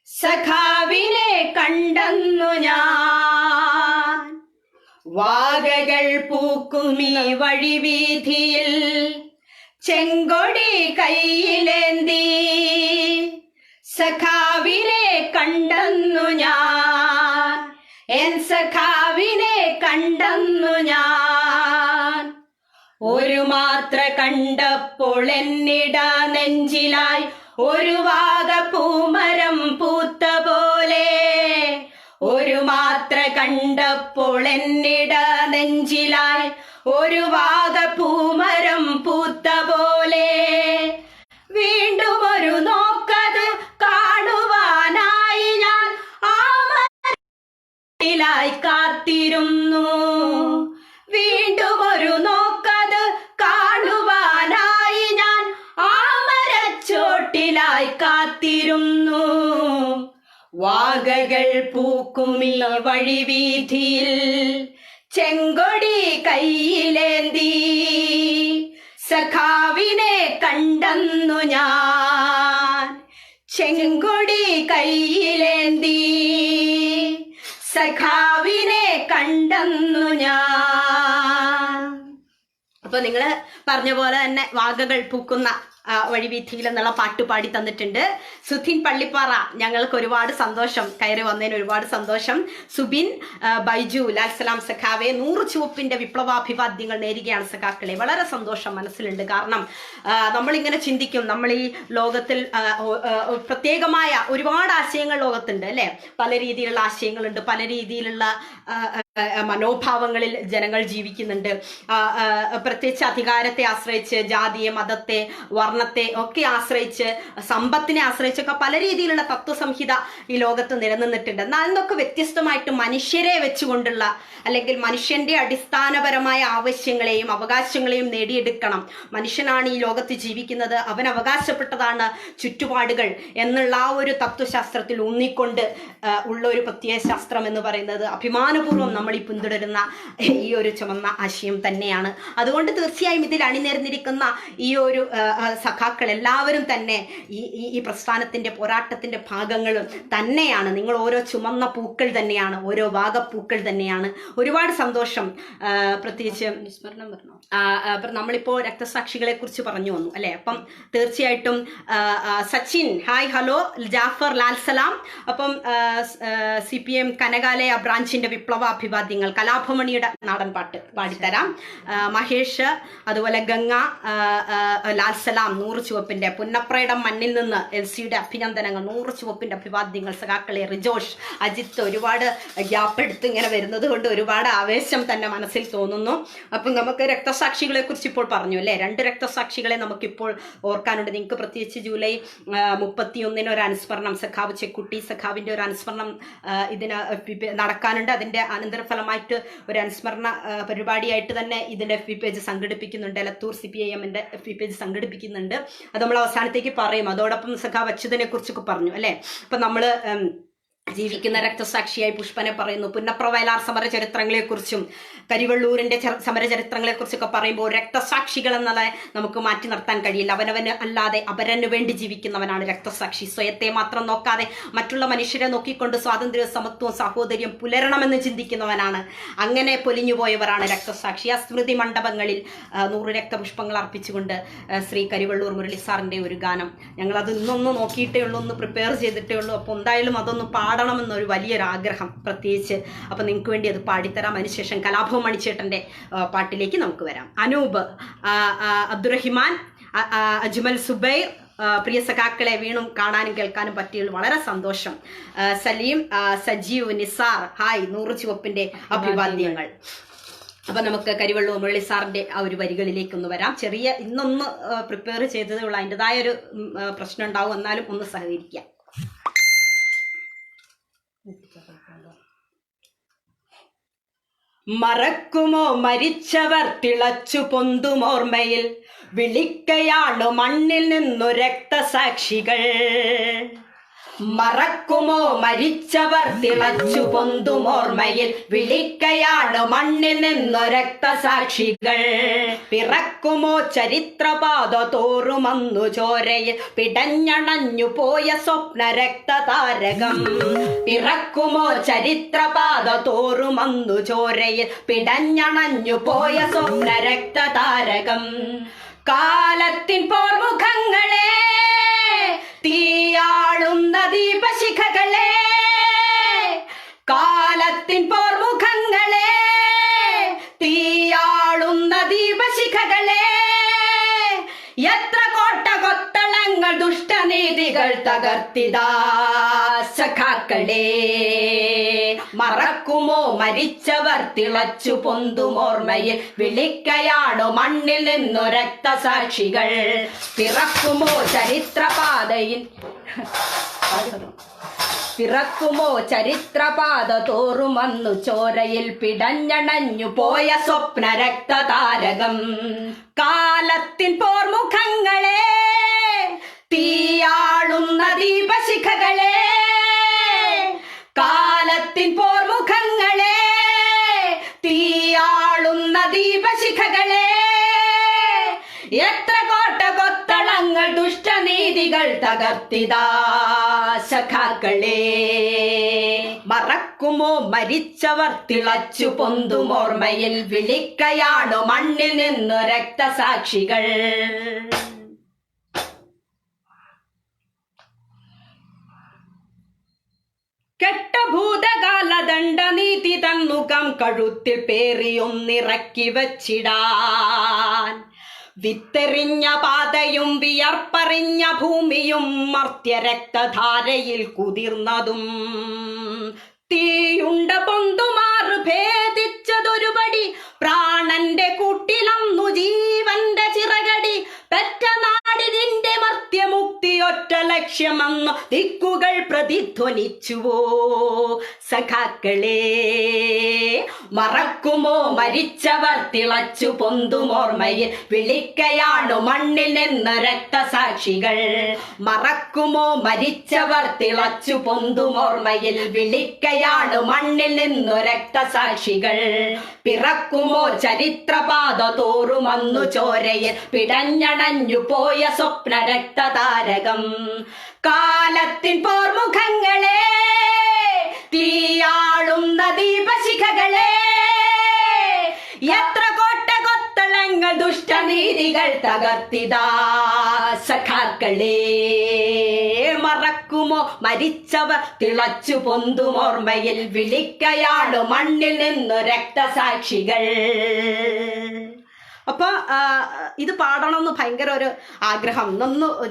സഖാവിനെ കണ്ടെന്നു ഞാൻ. വാഗകൾ പൂക്കുമീ വഴിവീഥിയിൽ ചെങ്കൊടി കൈയിലേന്തി സഖാവിനെ കണ്ടെന്നു ഞാൻ. എൻ സഖാവിനെ കണ്ടെന്നു ഞാൻ. ഒരു മാത്ര കണ്ടപ്പോൾ എന്നിട നെഞ്ചിലായി ഒരു വാഗ പൂമരം പൂത്ത പോലെ. ഒരു മാത്ര കണ്ടപ്പോൾ എന്നിട നെഞ്ചിലായി ഒരു വാഗ പൂമരം പൂത്ത പോലെ. വീണ്ടും ഒരു നോക്കത് കാണുവാനായി ഞാൻ ആ മരത്തിലായി കാത്തിരുന്നു. വീണ്ടും ഒരു നോക്കത് കാണുവാനായി ഞാൻ ആ മരച്ചോട്ടിലായി കാത്തിരുന്നു. വാഗകൾ പൂക്കുമീ വഴിവീഥിയിൽ ചെങ്കൊടി കൈയിലേന്തി സഖാവിനെ കണ്ടെന്നു ഞാൻ. ചെങ്കൊടി കൈയിലേന്തി സഖാവിനെ കണ്ടെന്നു ഞാൻ. അപ്പൊ നിങ്ങള് പറഞ്ഞ പോലെ തന്നെ വാഗകൾ പൂക്കുന്ന വഴിവീഥിയിൽ എന്നുള്ള പാട്ട് പാടി തന്നിട്ടുണ്ട്. സുധീൻ പള്ളിപ്പാറ, ഞങ്ങൾക്ക് ഒരുപാട് സന്തോഷം, കയറി വന്നതിന് ഒരുപാട് സന്തോഷം. സുബിൻ, ബൈജു, ലാൽസലാം സഖാവെ 100 ചുവപ്പിന്റെ വിപ്ലവാഭിവാദ്യങ്ങൾ നേരുകയാണ് സഖാക്കളെ. വളരെ സന്തോഷം മനസ്സിലുണ്ട്. കാരണം നമ്മളിങ്ങനെ ചിന്തിക്കും, നമ്മൾ ഈ ലോകത്തിൽ പ്രത്യേകമായ ഒരുപാട് ആശയങ്ങൾ ലോകത്തുണ്ട് അല്ലെ, പല രീതിയിലുള്ള ആശയങ്ങളുണ്ട്, പല രീതിയിലുള്ള മനോഭാവങ്ങളിൽ ജനങ്ങൾ ജീവിക്കുന്നുണ്ട്. പ്രത്യേകിച്ച് അധികാരത്തെ ആശ്രയിച്ച്, ജാതിയെ, മതത്തെ, വർണ്ണത്തെ ഒക്കെ ആശ്രയിച്ച്, സമ്പത്തിനെ ആശ്രയിച്ചൊക്കെ പല രീതിയിലുള്ള തത്വസംഹിത ഈ ലോകത്ത് നിലനിന്നിട്ടുണ്ട്. എന്നാൽ അതൊക്കെ വ്യത്യസ്തമായിട്ട് മനുഷ്യരെ വെച്ചുകൊണ്ടുള്ള, അല്ലെങ്കിൽ മനുഷ്യന്റെ അടിസ്ഥാനപരമായ ആവശ്യങ്ങളെയും അവകാശങ്ങളെയും നേടിയെടുക്കണം. മനുഷ്യനാണ് ഈ ലോകത്ത് ജീവിക്കുന്നത്, അവൻ അവകാശപ്പെട്ടതാണ് ചുറ്റുപാടുകൾ എന്നുള്ള ആ ഒരു തത്വശാസ്ത്രത്തിൽ ഊന്നിക്കൊണ്ട് ഉള്ള ഒരു പ്രത്യയ ശാസ്ത്രം എന്ന് പറയുന്നത് അഭിമാനപൂർവ്വം നമ്മൾ ഈ പിന്തുടരുന്ന ഈ ഒരു ചുമന്ന ആശയം തന്നെയാണ്. അതുകൊണ്ട് തീർച്ചയായും ഇതിൽ അണിനിരന്നിരിക്കുന്ന ഈ ഒരു സഖാക്കൾ എല്ലാവരും തന്നെ ഈ പ്രസ്ഥാനത്തിന്റെ പോരാട്ടത്തിന്റെ ഭാഗങ്ങളും തന്നെയാണ്. നിങ്ങൾ ഓരോ ചുമന്ന പൂക്കൾ തന്നെയാണ്, ഓരോ വാഗപ്പൂക്കൾ തന്നെയാണ്. ഒരുപാട് സന്തോഷം. പ്രത്യേകിച്ച് നമ്മളിപ്പോ രക്തസാക്ഷികളെ കുറിച്ച് പറഞ്ഞു വന്നു അല്ലെ. അപ്പം തീർച്ചയായിട്ടും സച്ചിൻ ഹായ്, ഹലോ. ജാഫർ, ലാൽസലാം. അപ്പം CPM കനകാലയ ബ്രാഞ്ചിന്റെ വിപ്ലവാഭിവാദ്യങ്ങൾ, കലാഭമണിയുടെ നാടൻ പാട്ട് പാടിത്തരാം. മഹേഷ്, അതുപോലെ ഗംഗ, ലാൽസലാം 100 ചുവപ്പിന്റെ, പുന്നപ്രയുടെ മണ്ണിൽ നിന്ന് LCയുടെ അഭിനന്ദനങ്ങൾ, 100 ചുവപ്പിന്റെ അഭിവാദ്യങ്ങൾ സഖാക്കളെ. റിജോഷ്, അജിത്ത് ഒരുപാട് ഗ്യാപ്പ് എടുത്ത് ഇങ്ങനെ വരുന്നത് കൊണ്ട് ഒരുപാട് ആവേശം തന്നെ മനസ്സിൽ തോന്നുന്നു. അപ്പം നമുക്ക് രക്തസാക്ഷികളെ കുറിച്ച് ഇപ്പോൾ പറഞ്ഞു അല്ലേ. 2 രക്തസാക്ഷികളെ നമുക്കിപ്പോൾ ഓർക്കാനുണ്ട്. നിങ്ങൾക്ക് പ്രത്യേകിച്ച് ജൂലൈ 31 ഒരു അനുസ്മരണം, സഖാവ് ചെക്കുട്ടി സഖാവിന്റെ ഒരു അനുസ്മരണം ഇതിന് നടക്കാനുണ്ട്. അതിന്റെ അനന്തരഫലമായിട്ട് ഒരു അനുസ്മരണ പരിപാടിയായിട്ട് തന്നെ ഇതിന്റെ FB പേജ് സംഘടിപ്പിക്കുന്നുണ്ട്. എലത്തൂർ CPIMന്റെ FB പേജ് സംഘടിപ്പിക്കുന്നുണ്ട്. അത് നമ്മൾ അവസാനത്തേക്ക് പറയും. അതോടൊപ്പം സഖാവ് അച്യുതനെ കുറിച്ചൊക്കെ പറഞ്ഞു അല്ലെ. അപ്പൊ നമ്മള് ജീവിക്കുന്ന രക്തസാക്ഷിയായി പുഷ്പനെ പറയുന്നു. പുന്നപ്ര വയലാർ സമര ചരിത്രങ്ങളെക്കുറിച്ചും കരിവള്ളൂരിന്റെ സമര ചരിത്രങ്ങളെക്കുറിച്ചൊക്കെ പറയുമ്പോൾ രക്തസാക്ഷികൾ എന്നതെ നമുക്ക് മാറ്റി നിർത്താൻ കഴിയില്ല. അവനവന് അല്ലാതെ അപരന് വേണ്ടി ജീവിക്കുന്നവനാണ് രക്തസാക്ഷി. സ്വയത്തെ മാത്രം നോക്കാതെ മറ്റുള്ള മനുഷ്യരെ നോക്കിക്കൊണ്ട് സ്വാതന്ത്ര്യവും സമത്വവും സാഹോദര്യം പുലരണമെന്ന് ചിന്തിക്കുന്നവനാണ്. അങ്ങനെ പൊലിഞ്ഞുപോയവരാണ് രക്തസാക്ഷി. ആ സ്മൃതി മണ്ഡപങ്ങളിൽ 100 രക്തപുഷ്പങ്ങൾ അർപ്പിച്ചുകൊണ്ട് ശ്രീ കരിവള്ളൂർ മുരളി സാറിന്റെ ഒരു ഗാനം, ഞങ്ങളത് ഇന്നൊന്ന് നോക്കിയിട്ടേ ഉള്ളൂ, ഒന്ന് പ്രിപ്പയർ ചെയ്തിട്ടേ ഉള്ളൂ. അപ്പോൾ എന്തായാലും അതൊന്ന് പാടണമെന്നൊരു വലിയൊരു ആഗ്രഹം പ്രത്യേകിച്ച്. അപ്പം നിങ്ങൾക്ക് വേണ്ടി അത് പാടിത്തരാം. അതിനുശേഷം കലാഭവൻ മണിച്ചേട്ടൻ്റെ പാട്ടിലേക്ക് നമുക്ക് വരാം. അനൂപ്, അബ്ദുറഹിമാൻ, അജ്മൽ സുബൈർ, പ്രിയ സഖാക്കളെ വീണ്ടും കാണാനും കേൾക്കാനും പറ്റിയതിൽ വളരെ സന്തോഷം. സലീം, സജീവ്, നിസാർ ഹായ്, 100 ചുവപ്പിന്റെ അഭിവാദ്യങ്ങൾ. അപ്പൊ നമുക്ക് കരിവള്ളൂർ മുരളി സാറിന്റെ ആ ഒരു വരികളിലേക്കൊന്ന് വരാം. ഇന്നൊന്ന് പ്രിപ്പയർ ചെയ്തതേ ഉള്ളൂ, അതിൻ്റെതായ ഒരു പ്രശ്നം ഉണ്ടാവും, എന്നാലും ഒന്ന് സഹകരിക്കാം. മറക്കുമോ മരിച്ചവർ തിളച്ചു പൊന്തുമോർമ്മയിൽ, വിളിക്കയാണു മണ്ണിൽ നിന്നു രക്തസാക്ഷികൾ. മറക്കുമോ മരിച്ചവർ തിളച്ചു പൊന്തുമോർമ്മയിൽ, വിളിക്കയാണു മണ്ണിൽ നിന്നു രക്തസാക്ഷികൾ. പിറക്കുമോ ചരിത്രപാത തോറുമന്നു ചോരയിൽ, പിടഞ്ഞണഞ്ഞു പോയ സ്വപ്ന രക്തതാരകം. പിറക്കുമോ ചരിത്രപാത തോറുമന്നു ചോരയിൽ, പിടഞ്ഞണഞ്ഞു പോയ സ്വപ്ന രക്തതാരകം. കാലത്തിൻ പോർമുഖങ്ങളെ, തീയാളുന്ന ദീപശിഖകളെ, കാലത്തിൻ പോർമുഖങ്ങളെ, തീയാളുന്ന ദീപശിഖകളെ. എത്ര കോട്ട കൊത്തളങ്ങൾ ദുഷ്ടനീതികൾ തകർത്തിതാ സഖാക്കളെ. മറക്കുമോ മരിച്ചവർ തിളച്ചു പൊന്തുമോർമ്മയിൽ, വിളിക്കയാണു മണ്ണിൽ നിന്നു രക്തസാക്ഷികൾ. പിറക്കുമോ ചരിത്രപാതയിൽ, പിറക്കുമോ ചരിത്രപാത തോറുമന്നു ചോരയിൽ, പിടഞ്ഞണഞ്ഞു പോയ സ്വപ്ന രക്തതാരകം. കാലത്തിൻ പോർമുഖങ്ങളെ, തീയാളുന്ന ദീപശിഖകളെ, കാലത്തിൻ പോർമുഖങ്ങളെ, തീയാളുന്ന ദീപശിഖകളെ. എത്ര കോട്ട കൊത്തളങ്ങൾ ദുഷ്ടനീതികൾ തകർത്തിതാ സഖാക്കളെ. മറക്കുമോ മരിച്ചവർ തിളച്ചു പൊന്തുമോർമ്മയിൽ വിളിക്കയാണു മണ്ണിൽ നിന്നു രക്തസാക്ഷികൾ. കെട്ട ഭൂതകാല ദണ്ഡനീതി തന്നുകം കഴുത്തിൽ പേറിയൊന്നിറക്കി വച്ചിടാൻ. വിത്തെറിഞ്ഞ പാതയും വിയർപ്പറിഞ്ഞ ഭൂമിയും മർത്യരക്തധാരയിൽ കുതിർന്നതും തീയുണ്ട പൊന്തുമാറ് ഭേദിച്ചതൊരുപടി. പ്രാണന്റെ കൂട്ടിലന്നു ജീവന്റെ ചിറകടി. പെറ്റ നാടിതിന്റെ മർത്യമുക്തി ഒറ്റ ലക്ഷ്യമെന്നു ദിക്കുകൾ പ്രതിധ്വനിച്ചുവോ സഖാക്കളെ. മറക്കുമോ മരിച്ചവർ തിളച്ചു പൊന്തുമോർമ്മയിൽ വിളിക്കയാണു മണ്ണിൽ നിന്ന് രക്തസാക്ഷികൾ. മറക്കുമോ മരിച്ചവർ തിളച്ചു പൊന്തുമോർമ്മയിൽ വിളിക്കയാണു മണ്ണിൽ നിന്നു രക്തസാക്ഷികൾ. പിറക്കുമോ ചരിത്രപാത തോറുമന്നു ചോരയിൽ പിടഞ്ഞണഞ്ഞു പോയ സ്വപ്ന രക്തതാരകം. കാലത്തിൻ പോർമുഖങ്ങളെ തീയാളുന്ന ദീപശിഖകളെ. എത്ര കോട്ട കൊത്തളങ്ങൾ ദുഷ്ടനീതികൾ തകർത്തിതാ സഖാക്കളെ. മറക്കുമോ മരിച്ചവർ തിളച്ചു പൊന്തുമോർമ്മയിൽ വിളിക്കയാണു മണ്ണിൽ നിന്നു രക്തസാക്ഷികൾ. അപ്പൊ ഇത് പാടണമെന്ന് ഭയങ്കര ഒരു ആഗ്രഹം.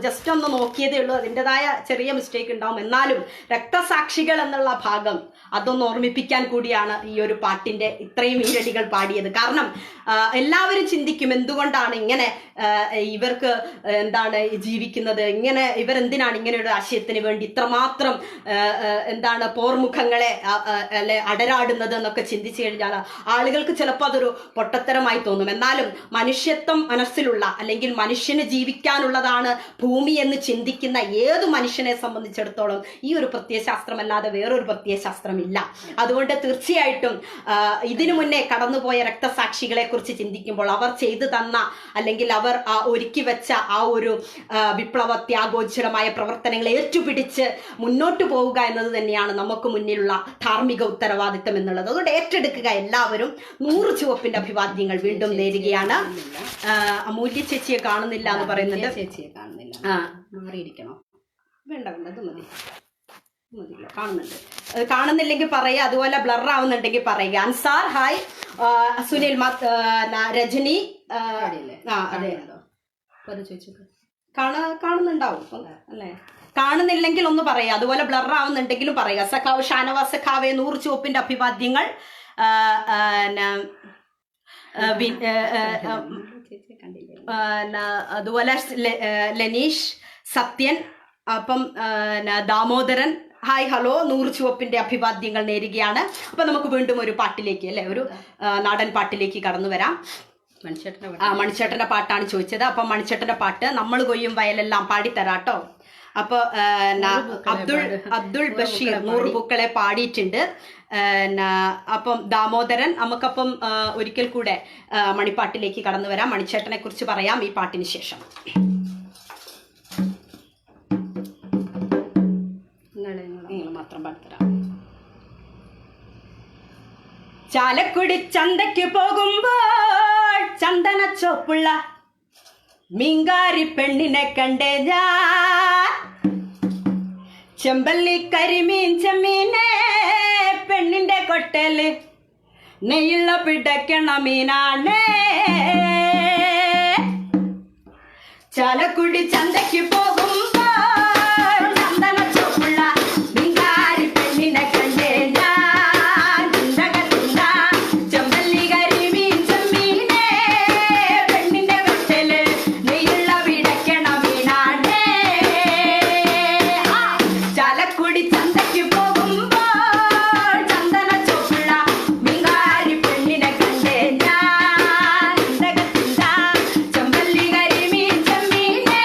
ജസ്റ്റ് ഒന്ന് നോക്കിയതേ ഉള്ളൂ. അതിൻ്റെതായ ചെറിയ മിസ്റ്റേക്ക് ഉണ്ടാവും. എന്നാലും രക്തസാക്ഷികൾ എന്നുള്ള ഭാഗം അതൊന്ന് ഓർമ്മിപ്പിക്കാൻ കൂടിയാണ് ഈ ഒരു പാട്ടിന്റെ ഇത്രയും ഈരടികൾ പാടിയത്. കാരണം എല്ലാവരും ചിന്തിക്കും എന്തുകൊണ്ടാണ് ഇങ്ങനെ ഇവർക്ക് എന്താണ് ജീവിക്കുന്നത്, ഇവരെന്തിനാണ് ഇങ്ങനെ ഒരു ആശയത്തിന് വേണ്ടി ഇത്രമാത്രം പോർമുഖങ്ങളെ അടരാടുന്നത് എന്നൊക്കെ ചിന്തിച്ചു കഴിഞ്ഞാൽ ആളുകൾക്ക് ചിലപ്പോൾ അതൊരു പൊട്ടത്തരമായി തോന്നും. എന്നാലും മനുഷ്യത്വം മനസ്സിലുള്ള അല്ലെങ്കിൽ മനുഷ്യന് ജീവിക്കാനുള്ളതാണ് ഭൂമി എന്ന് ചിന്തിക്കുന്ന ഏതു മനുഷ്യനെ സംബന്ധിച്ചിടത്തോളം ഈ ഒരു പ്രത്യയശാസ്ത്രമല്ലാതെ വേറൊരു പ്രത്യയശാസ്ത്രമില്ല. അതുകൊണ്ട് തീർച്ചയായിട്ടും ഇതിനു മുന്നേ കടന്നുപോയ രക്തസാക്ഷികളെ കുറിച്ച് ചിന്തിക്കുമ്പോൾ അവർ ചെയ്തു തന്ന അല്ലെങ്കിൽ അവർ ഒരുക്കി വെച്ച ആ ഒരു വിപ്ലവ ത്യാഗോജ്വലമായ പ്രവർത്തനങ്ങളെ ഏറ്റുപിടിച്ച് മുന്നോട്ട് പോവുക എന്നത് തന്നെയാണ് നമുക്ക് മുന്നിലുള്ള ധാർമ്മിക ഉത്തരവാദിത്തം എന്നുള്ളത്. അതുകൊണ്ട് ഏറ്റെടുക്കുക. എല്ലാവരും 100 ചുവപ്പിന്റെ അഭിവാദ്യങ്ങൾ വീണ്ടും നേരുകയാണ്. അമൂല്യ ചേച്ചിയെ കാണുന്നില്ല എന്ന് പറയുന്നുണ്ട്. ചേച്ചിയെ കാണുന്നില്ല. മാറിയിരിക്കണോ? വേണ്ട ഇത് മതി. കാണുന്നില്ലെങ്കിൽ പറയുക. അതുപോലെ ബ്ലർ ആവുന്നുണ്ടെങ്കിൽ പറയുക. അൻസാർ ഹായ്. സുനിൽ രജനി അതെ കാണുന്നുണ്ടാവും അല്ലേ? കാണുന്നില്ലെങ്കിൽ ഒന്ന് പറയുക. അതുപോലെ ബ്ലർ ആവുന്നുണ്ടെങ്കിലും പറയുക. സഖാവ് ഷാനവാസ് സഖാവെ 100 ചുവപ്പിന്റെ അഭിവാദ്യങ്ങൾ. അതുപോലെ ലെനീഷ് സത്യൻ അപ്പം ദാമോദരൻ ഹായ് ഹലോ 100 ചുവപ്പിന്റെ അഭിവാദ്യങ്ങൾ നേരുകയാണ്. അപ്പൊ നമുക്ക് വീണ്ടും ഒരു പാട്ടിലേക്ക് അല്ലെ, ഒരു നാടൻ പാട്ടിലേക്ക് കടന്നു വരാം. മണിച്ചേട്ടന്റെ പാട്ടാണ് ചോദിച്ചത്. അപ്പൊ മണിച്ചേട്ടന്റെ പാട്ട് നമ്മൾ കൊയ്യും വയലെല്ലാം പാടിത്തരാട്ടോ. അപ്പൊ അബ്ദുൾ ബഷീർ 100 പൂക്കളെ പാടിയിട്ടുണ്ട്. അപ്പം ദാമോദരൻ നമുക്കപ്പം ഒരിക്കൽ കൂടെ മണിപ്പാട്ടിലേക്ക് കടന്നു വരാം. മണിച്ചേട്ടനെ കുറിച്ച് പറയാം ഈ പാട്ടിന് ശേഷം. മാത്രം പാടിത്തരാം. ചാലക്കുടി ചന്തയ്ക്ക് പോകുമ്പോൾ ചന്ദന ചോപ്പുള്ള മീങ്കാരി പെണ്ണിനെ കണ്ടേ ഞാൻ. ചെമ്പല്ലി കരിമീൻ ചെമ്മീനെ പെണ്ണിന്റെ കൊട്ടല് നെയ്യുള്ള പിടയ്ക്കണ മീനാണ്. ചാലക്കുടി ചന്തയ്ക്ക് പോകുമ്പോൾ ചന്ദന ചോപ്പുള്ള മീങ്കാരി പെണ്ണിനെ കണ്ടേ ഞാൻ. ചെമ്പല്ലി കരിമീൻ ചെമ്മീനെ പെണ്ണിന്റെ കൊട്ടല് നെയ്യുള്ള പിടയ്ക്കണ മീനാണ്. ചാലക്കുടി ചന്തയ്ക്ക് പോകുമ്പോൾ ചന്ദന ചോപ്പുള്ള മീങ്കാരി പെണ്ണിനെ കണ്ടേ ഞാൻ. ചെമ്പല്ലി കരിമീൻ ചെമ്മീനെ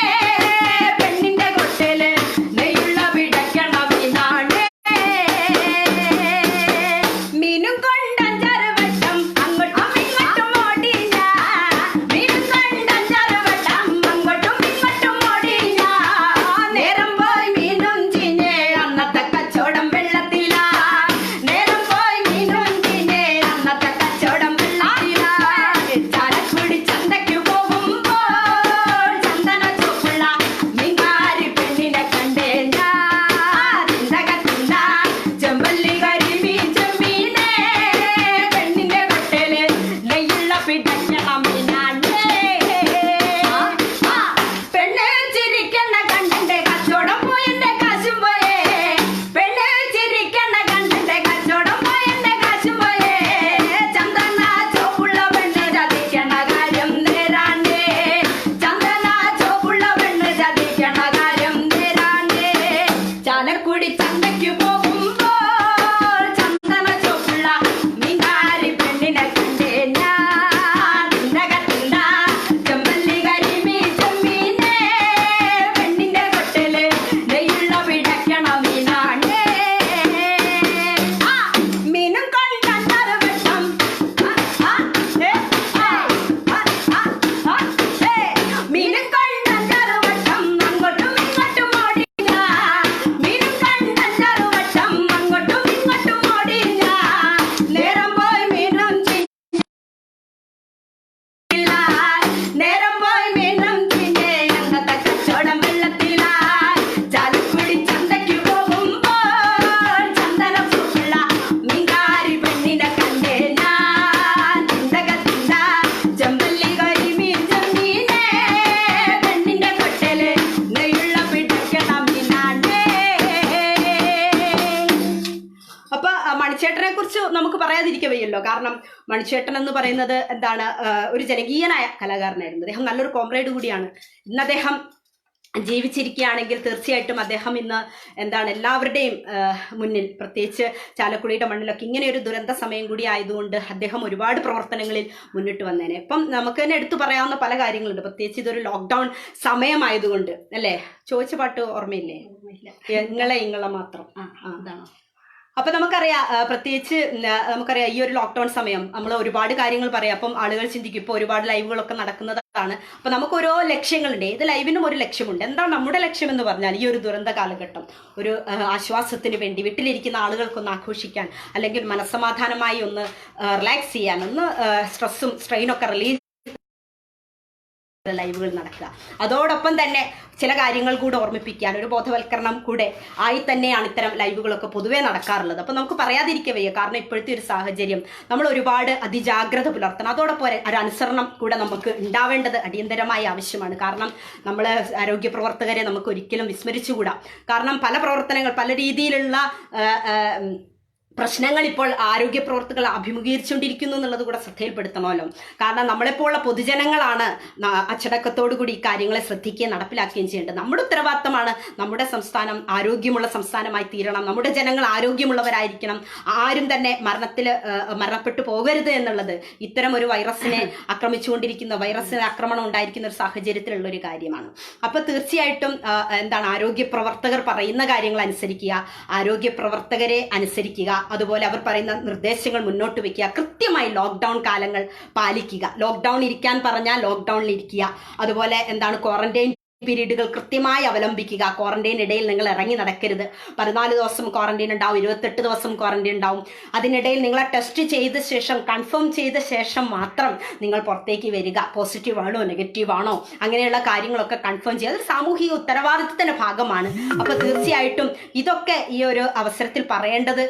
അറിയല്ലോ. കാരണം മണിച്ചേട്ടൻ എന്ന് പറയുന്നത് എന്താണ്, ഒരു ജനകീയനായ കലാകാരനായിരുന്നു. അദ്ദേഹം നല്ലൊരു കോമ്രേഡ് കൂടിയാണ്. ഇന്ന് അദ്ദേഹം ജീവിച്ചിരിക്കുകയാണെങ്കിൽ തീർച്ചയായിട്ടും അദ്ദേഹം ഇന്ന് എന്താണ് എല്ലാവരുടെയും മുന്നിൽ, പ്രത്യേകിച്ച് ചാലക്കുടിയുടെ മണ്ണിലൊക്കെ ഇങ്ങനെ ഒരു ദുരന്ത സമയം കൂടി ആയതുകൊണ്ട് അദ്ദേഹം ഒരുപാട് പ്രവർത്തനങ്ങളിൽ മുന്നിട്ട് വന്നേനെ. ഇപ്പം നമുക്ക് തന്നെ എടുത്തു പറയാവുന്ന പല കാര്യങ്ങളുണ്ട്, പ്രത്യേകിച്ച് ഇതൊരു ലോക്ക്ഡൗൺ സമയമായതുകൊണ്ട് അല്ലേ. ചോദിച്ച പാട്ട് ഓർമ്മയില്ലേ? ഇങ്ങളെ മാത്രം. അതാണോ? അപ്പൊ നമുക്കറിയാം, പ്രത്യേകിച്ച് നമുക്കറിയാം ഈ ഒരു ലോക്ക്ഡൌൺ സമയം നമ്മൾ ഒരുപാട് കാര്യങ്ങൾ പറയാം. അപ്പം ആളുകൾ ചിന്തിക്കും ഇപ്പോൾ ഒരുപാട് ലൈവുകളൊക്കെ നടക്കുന്നതാണ്. അപ്പൊ നമുക്ക് ഓരോ ലക്ഷ്യങ്ങളുണ്ട്. ഏത് ലൈവിനും ഒരു ലക്ഷ്യമുണ്ട്. എന്താണ് നമ്മുടെ ലക്ഷ്യം എന്ന് പറഞ്ഞാൽ, ഈ ഒരു ദുരന്ത കാലഘട്ടം ഒരു ആശ്വാസത്തിന് വേണ്ടി വീട്ടിലിരിക്കുന്ന ആളുകൾക്കൊന്ന് ആഘോഷിക്കാൻ, അല്ലെങ്കിൽ മനസ്സമാധാനമായി ഒന്ന് റിലാക്സ് ചെയ്യാൻ, ഒന്ന് സ്ട്രെസ്സും സ്ട്രെയിനൊക്കെ റിലീസ് ലൈവുകൾ നടക്കുക. അതോടൊപ്പം തന്നെ ചില കാര്യങ്ങൾ കൂടെ ഓർമ്മിപ്പിക്കാൻ, ഒരു ബോധവൽക്കരണം കൂടെ ആയി തന്നെയാണ് ഇത്തരം ലൈവുകളൊക്കെ പൊതുവേ നടക്കാറുള്ളത്. അപ്പം നമുക്ക് പറയാതിരിക്കുക വയ്യ. കാരണം ഇപ്പോഴത്തെ ഒരു സാഹചര്യം നമ്മൾ ഒരുപാട് അതിജാഗ്രത പുലർത്തണം. അതോടൊപ്പം ഒരു അനുസരണം കൂടെ നമുക്ക് ഉണ്ടാവേണ്ടത് അടിയന്തരമായി ആവശ്യമാണ്. കാരണം നമ്മൾ ആരോഗ്യ പ്രവർത്തകരെ നമുക്ക് ഒരിക്കലും വിസ്മരിച്ചുകൂടാ. കാരണം പല പ്രവർത്തനങ്ങൾ, പല രീതിയിലുള്ള പ്രശ്നങ്ങൾ ഇപ്പോൾ ആരോഗ്യ പ്രവർത്തകർ അഭിമുഖീകരിച്ചുകൊണ്ടിരിക്കുന്നു എന്നുള്ളത് കൂടെ ശ്രദ്ധയിൽപ്പെടുത്തണമല്ലോ. കാരണം നമ്മളെപ്പോലുള്ള പൊതുജനങ്ങളാണ് അച്ചടക്കത്തോടു കൂടി ഈ കാര്യങ്ങളെ ശ്രദ്ധിക്കുകയും നടപ്പിലാക്കുകയും ചെയ്യേണ്ടത്. നമ്മുടെ ഉത്തരവാദിത്തമാണ്. നമ്മുടെ സംസ്ഥാനം ആരോഗ്യമുള്ള സംസ്ഥാനമായി തീരണം, നമ്മുടെ ജനങ്ങൾ ആരോഗ്യമുള്ളവരായിരിക്കണം, ആരും തന്നെ മരണപ്പെട്ടു പോകരുത് എന്നുള്ളത് ഇത്തരം ഒരു വൈറസിനെ ആക്രമിച്ചുകൊണ്ടിരിക്കുന്ന, വൈറസിന് ആക്രമണം ഉണ്ടായിരിക്കുന്ന ഒരു സാഹചര്യത്തിലുള്ള ഒരു കാര്യമാണ്. അപ്പൊ തീർച്ചയായിട്ടും എന്താണ്, ആരോഗ്യ പ്രവർത്തകർ പറയുന്ന കാര്യങ്ങൾ അനുസരിക്കുക, ആരോഗ്യ പ്രവർത്തകരെ അനുസരിക്കുക, അതുപോലെ അവർ പറയുന്ന നിർദ്ദേശങ്ങൾ മുന്നോട്ട് വെക്കുക, കൃത്യമായി ലോക്ക്ഡൌൺ കാലങ്ങൾ പാലിക്കുക. ലോക്ക്ഡൌൺ ഇരിക്കാൻ പറഞ്ഞാൽ ലോക്ക്ഡൌണിൽ ഇരിക്കുക. അതുപോലെ എന്താണ്, ക്വാറന്റൈൻ പീരീഡുകൾ കൃത്യമായി അവലംബിക്കുക. ക്വാറന്റൈൻ ഇടയിൽ നിങ്ങൾ ഇറങ്ങി നടക്കരുത്. 14 ദിവസം ക്വാറന്റൈൻ ഉണ്ടാവും, 28 ദിവസം ക്വാറന്റൈൻ ഉണ്ടാവും. അതിനിടയിൽ നിങ്ങളെ ടെസ്റ്റ് ചെയ്ത ശേഷം, കൺഫേം ചെയ്ത ശേഷം മാത്രം നിങ്ങൾ പുറത്തേക്ക് വരിക. പോസിറ്റീവ് ആണോ നെഗറ്റീവ് ആണോ അങ്ങനെയുള്ള കാര്യങ്ങളൊക്കെ കൺഫേം ചെയ്യുക. അതൊരു സാമൂഹിക ഉത്തരവാദിത്തത്തിന്റെ ഭാഗമാണ്. അപ്പോൾ തീർച്ചയായിട്ടും ഇതൊക്കെ ഈ ഒരു അവസരത്തിൽ പറയേണ്ടത്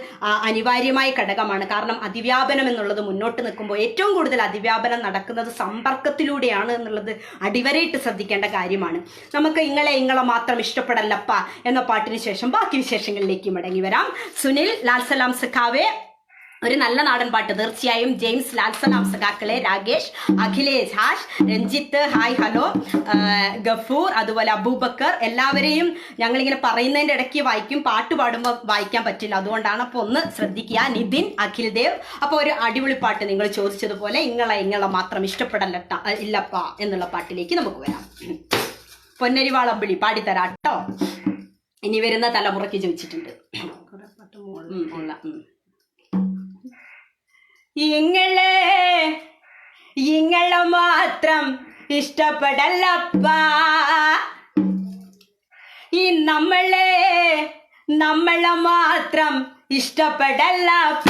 അനിവാര്യമായ ഘടകമാണ്. കാരണം അതിവ്യാപനം എന്നുള്ളത് മുന്നോട്ട് നിൽക്കുമ്പോൾ ഏറ്റവും കൂടുതൽ അതിവ്യാപനം നടക്കുന്നത് സമ്പർക്കത്തിലൂടെയാണ് എന്നുള്ളത് അടിവരയിട്ട് ശ്രദ്ധിക്കേണ്ട കാര്യമാണ്. നമുക്ക് ഇങ്ങളെ മാത്രം ഇഷ്ടപ്പെടല്ലപ്പ എന്ന പാട്ടിന് ശേഷം ബാക്കി വിശേഷങ്ങളിലേക്ക് മടങ്ങി വരാം. സുനിൽ, ലാൽസലാം സഖാവേ, ഒരു നല്ല നാടൻ പാട്ട് തീർച്ചയായും. ജെയിംസ്, ലാൽസലാം സഖാക്കളെ, Rakesh, Akhilesh, hash, Ranjith, hi hello, Gafoor, അതുപോലെ അബൂബക്കർ, എല്ലാവരെയും ഞങ്ങളിങ്ങനെ പറയുന്നതിൻ്റെ ഇടയ്ക്ക് വായിക്കും, പാട്ട് പാടുമ്പോൾ വായിക്കാൻ പറ്റില്ല, അതുകൊണ്ടാണ്. അപ്പോൾ ഒന്ന് ശ്രദ്ധിക്കുക. നിതിൻ, അഖിൽ ദേവ്. അപ്പോൾ ഒരു അടിപൊളി പാട്ട് നിങ്ങൾ ചോദിച്ചതുപോലെ ഇങ്ങളെ മാത്രം ഇഷ്ടപ്പെടല്ലട്ട ഇല്ലപ്പ എന്നുള്ള പാട്ടിലേക്ക് നമുക്ക് വരാം. പൊന്നരിവാളമ്പിളി പാടിത്തരാട്ടോ. ഇനി വരുന്ന തലമുറയ്ക്ക് ചോദിച്ചിട്ടുണ്ട്. ഇങ്ങളെ മാത്രം ഇഷ്ടപ്പെടല്ലപ്പ, ഈ നമ്മളെ മാത്രം ഇഷ്ടപ്പെടല്ലപ്പ,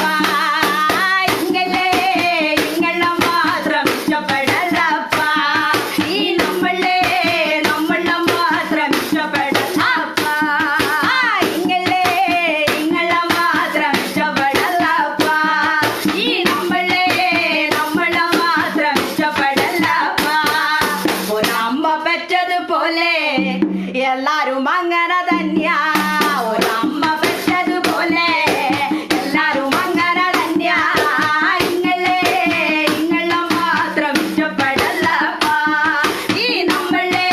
ഇങ്ങളെ മാത്രം ഇഷ്ടപ്പെടല്ലപ്പ, ഈ നമ്മളെ മാത്രം ഇഷ്ടപ്പെടല്ലപ്പ, ഇങ്ങളെ മാത്രം ഇഷ്ടപ്പെടല്ലപ്പ, ഈ നമ്മളെ മാത്രം ഇഷ്ടപ്പെടല്ലപ്പ. ഒരമ്മ പെറ്റതുപോലെ എല്ലാരും അങ്ങനെ തന്നെയാ, ഒരമ്മ പെറ്റതുപോലെ എല്ലാരും അങ്ങനെ തന്നെയാ, ഇങ്ങളെ മാത്രം ഇഷ്ടപ്പെടല്ലപ്പ, ഈ നമ്മളെ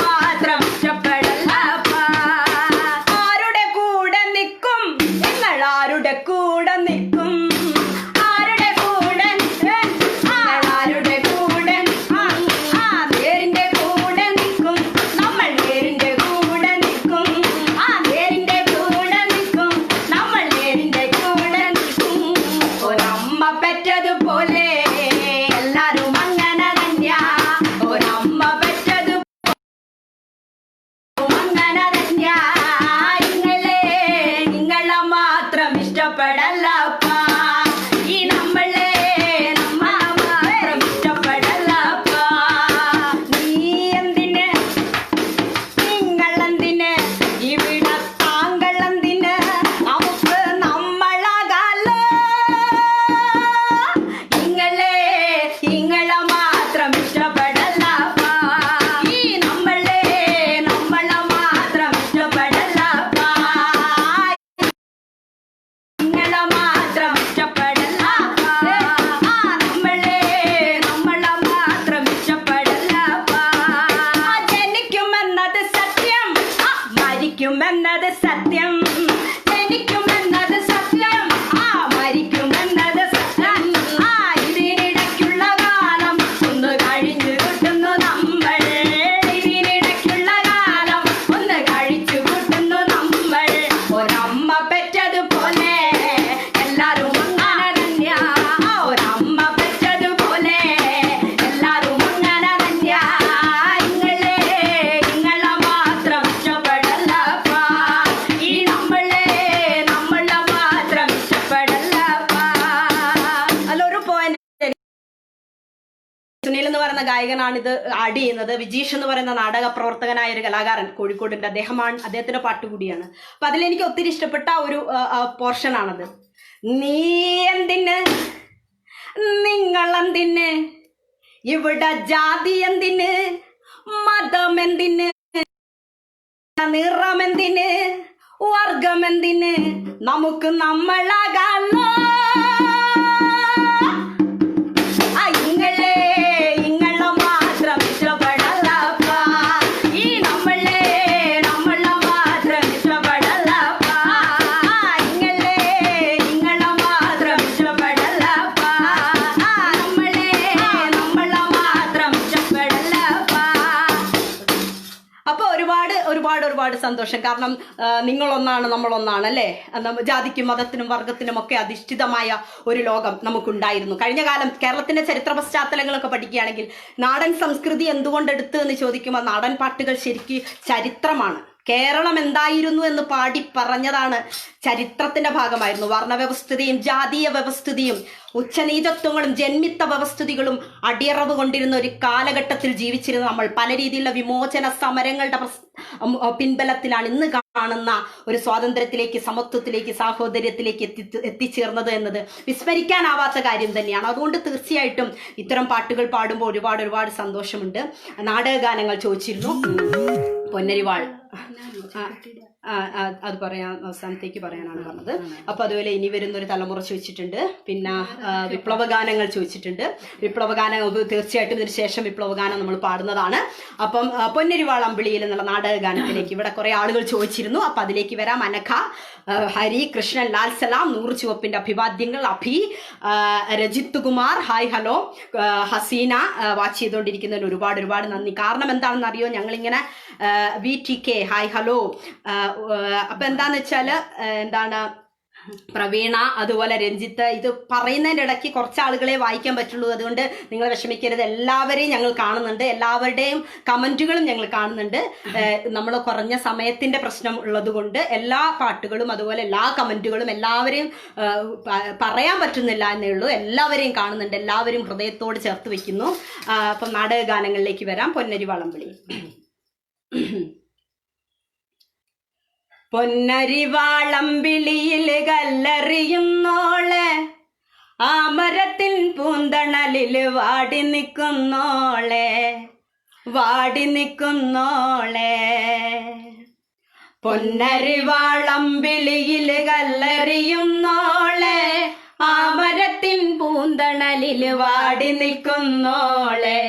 മാത്രം ഇഷ്ടപ്പെടല്ലപ്പ. ആരുടെ കൂടെ നിൽക്കും നിങ്ങൾ, ആരുടെ കൂടെ നിൽക്കും, ആരുടെ കൂടെ ആരുടെ കൂടെ നേരിന്റെ കൂടെ നിൽക്കും, നമ്മൾ നേരിന്റെ കൂടെ നിൽക്കും, നേരിന്റെ കൂടെ നിൽക്കും, നമ്മൾ നേരിന്റെ കൂടെ നിൽക്കും. ഒരമ്മ പെറ്റതുപോലെ എല്ലാരും അങ്ങനെ തന്നെയാ, ഒരമ്മ പെറ്റതു അങ്ങനെ തന്നെയാ, നിങ്ങളെ മാത്രം ഇഷ്ടപ്പെടല്ലപ്പ, ഈ നമ്മളെ മാത്രം ഇഷ്ടപ്പെടല്ലപ്പ. നീ എന്തിന്, നിങ്ങളെന്തിന്, ഇവിടെ താങ്കൾ എന്തിന്, നമുക്ക് നമ്മളാകാലോ, സുനിൽ എന്ന് പറയുന്ന ഗായകനാണ് ഇത് ആഡ് ചെയ്യുന്നത്. വിജീഷ് എന്ന് പറയുന്ന നാടക പ്രവർത്തകനായ ഒരു കലാകാരൻ കോഴിക്കോടിന്റെ, അദ്ദേഹത്തിന്റെ പാട്ട് കൂടിയാണ്. അപ്പൊ അതിലെനിക്ക് ഒത്തിരി ഇഷ്ടപ്പെട്ട ഒരു പോർഷൻ ആണത്. നീ എന്തിന്, നിങ്ങളെന്തിന്, ഇവിടെ ജാതി എന്തിന്, മതം എന്തിന്, നിറമെന്തിന്, വർഗമെന്തിന്, നമുക്ക് നമ്മളാകാലോ. ഇങ്ങളെ മാത്രം ഇഷ്ടപ്പെടലപ്പ, ഈ നമ്മളെ മാത്രം ഇഷ്ടപ്പെടലപ്പ, ഇങ്ങളെ മാത്രം ഇഷ്ടപ്പെടലപ്പ, നമ്മളെ മാത്രം ഇഷ്ടപ്പെടലപ്പ. അപ്പൊ ഒരുപാട് സന്തോഷം. കാരണം നിങ്ങളൊന്നാണ് നമ്മളൊന്നാണ് അല്ലേ. ജാതിക്കും മതത്തിനും വർഗത്തിനും ഒക്കെ അധിഷ്ഠിതമായ ഒരു ലോകം നമുക്കുണ്ടായിരുന്നു. കഴിഞ്ഞ കാലം കേരളത്തിന്റെ ചരിത്ര പശ്ചാത്തലങ്ങളൊക്കെ പഠിക്കുകയാണെങ്കിൽ നാടൻ സംസ്കൃതി എന്തുകൊണ്ട് എടുത്തു എന്ന് ചോദിക്കുമ്പോൾ നാടൻ പാട്ടുകൾ ശരിക്ക് ചരിത്രമാണ്. കേരളം എന്തായിരുന്നു എന്ന് പാടി പറഞ്ഞതാണ് ചരിത്രത്തിന്റെ ഭാഗമായിരുന്നു. വർണ്ണവ്യവസ്ഥിതിയും ജാതീയ വ്യവസ്ഥിതിയും ഉച്ചനീചത്വങ്ങളും ജന്മിത്ത വ്യവസ്ഥിതികളും അടിയറവ് കൊണ്ടിരുന്ന ഒരു കാലഘട്ടത്തിൽ ജീവിച്ചിരുന്ന നമ്മൾ പല രീതിയിലുള്ള വിമോചന സമരങ്ങളുടെ പിൻബലത്തിലാണ് ഇന്ന് കാണുന്ന ഒരു സ്വാതന്ത്ര്യത്തിലേക്ക്, സമത്വത്തിലേക്ക്, സാഹോദര്യത്തിലേക്ക് എത്തിച്ചേർന്നത് എന്നത് വിസ്മരിക്കാനാവാത്ത കാര്യം തന്നെയാണ്. അതുകൊണ്ട് തീർച്ചയായിട്ടും ഇത്തരം പാട്ടുകൾ പാടുമ്പോൾ ഒരുപാട് സന്തോഷമുണ്ട്. നാടകഗാനങ്ങൾ ചോദിച്ചിരുന്നു. പൊന്നരിവാൾ അത് അവസാനത്തേക്ക് പറയാനാണ് പറഞ്ഞത്. അപ്പൊ അതുപോലെ ഇനി വരുന്നൊരു തലമുറ ചോദിച്ചിട്ടുണ്ട്. പിന്നെ വിപ്ലവഗാനങ്ങൾ ചോദിച്ചിട്ടുണ്ട്. വിപ്ലവഗാനം തീർച്ചയായിട്ടും ഇതിന് ശേഷം വിപ്ലവഗാനം നമ്മൾ പാടുന്നതാണ്. അപ്പം പൊന്നരിവാൾ അമ്പിളിയിൽ എന്നുള്ള നാടകഗാനത്തിലേക്ക് ഇവിടെ കുറെ ആളുകൾ ചോദിച്ചിരുന്നു. അപ്പൊ അതിലേക്ക് വരാം. അനഘ, ഹരി, കൃഷ്ണൻ, ലാൽ സലാം, നൂറ് ചുവപ്പിന്റെ അഭിവാദ്യങ്ങൾ, Abhi, Rajith Kumar, hi hello, Haseena watch ചെയ്തുകൊണ്ടിരിക്കുന്നതിന് ഒരുപാട് നന്ദി. കാരണം എന്താണെന്ന് അറിയോ, ഞങ്ങളിങ്ങനെ VTK ഹായ് ഹലോ. അപ്പൊ എന്താന്ന് വെച്ചാല് പ്രവീണ, അതുപോലെ രഞ്ജിത്ത്, ഇത് പറയുന്നതിൻ്റെ ഇടയ്ക്ക് കുറച്ച് ആളുകളെ വായിക്കാൻ പറ്റുള്ളൂ. അതുകൊണ്ട് നിങ്ങൾ വിഷമിക്കരുത്. എല്ലാവരെയും ഞങ്ങൾ കാണുന്നുണ്ട്, എല്ലാവരുടെയും കമന്റുകളും ഞങ്ങൾ കാണുന്നുണ്ട്. നമ്മൾ കുറഞ്ഞ സമയത്തിന്റെ പ്രശ്നം ഉള്ളത് കൊണ്ട് എല്ലാ പാട്ടുകളും അതുപോലെ എല്ലാ കമന്റുകളും എല്ലാവരെയും പറയാൻ പറ്റുന്നില്ല എന്നേ ഉള്ളൂ. എല്ലാവരെയും കാണുന്നുണ്ട്, എല്ലാവരും ഹൃദയത്തോട് ചേർത്ത് വെക്കുന്നു. അപ്പം നാടകഗാനങ്ങളിലേക്ക് വരാം. പൊന്നരിവാൾ അമ്പിളി. പൊന്നരിവാൾ അമ്പിളിയിൽ കല്ലെറിയുന്നോളെ, ആ മരത്തിൻ പൂന്തണലിൽ വാടി നിൽക്കുന്നോളെ. പൊന്നരിവാൾ അമ്പിളിയിൽ കല്ലെറിയുന്നോളെ, ആ മരത്തിൻ പൂന്തണലിൽ വാടി നിൽക്കുന്നോളെ.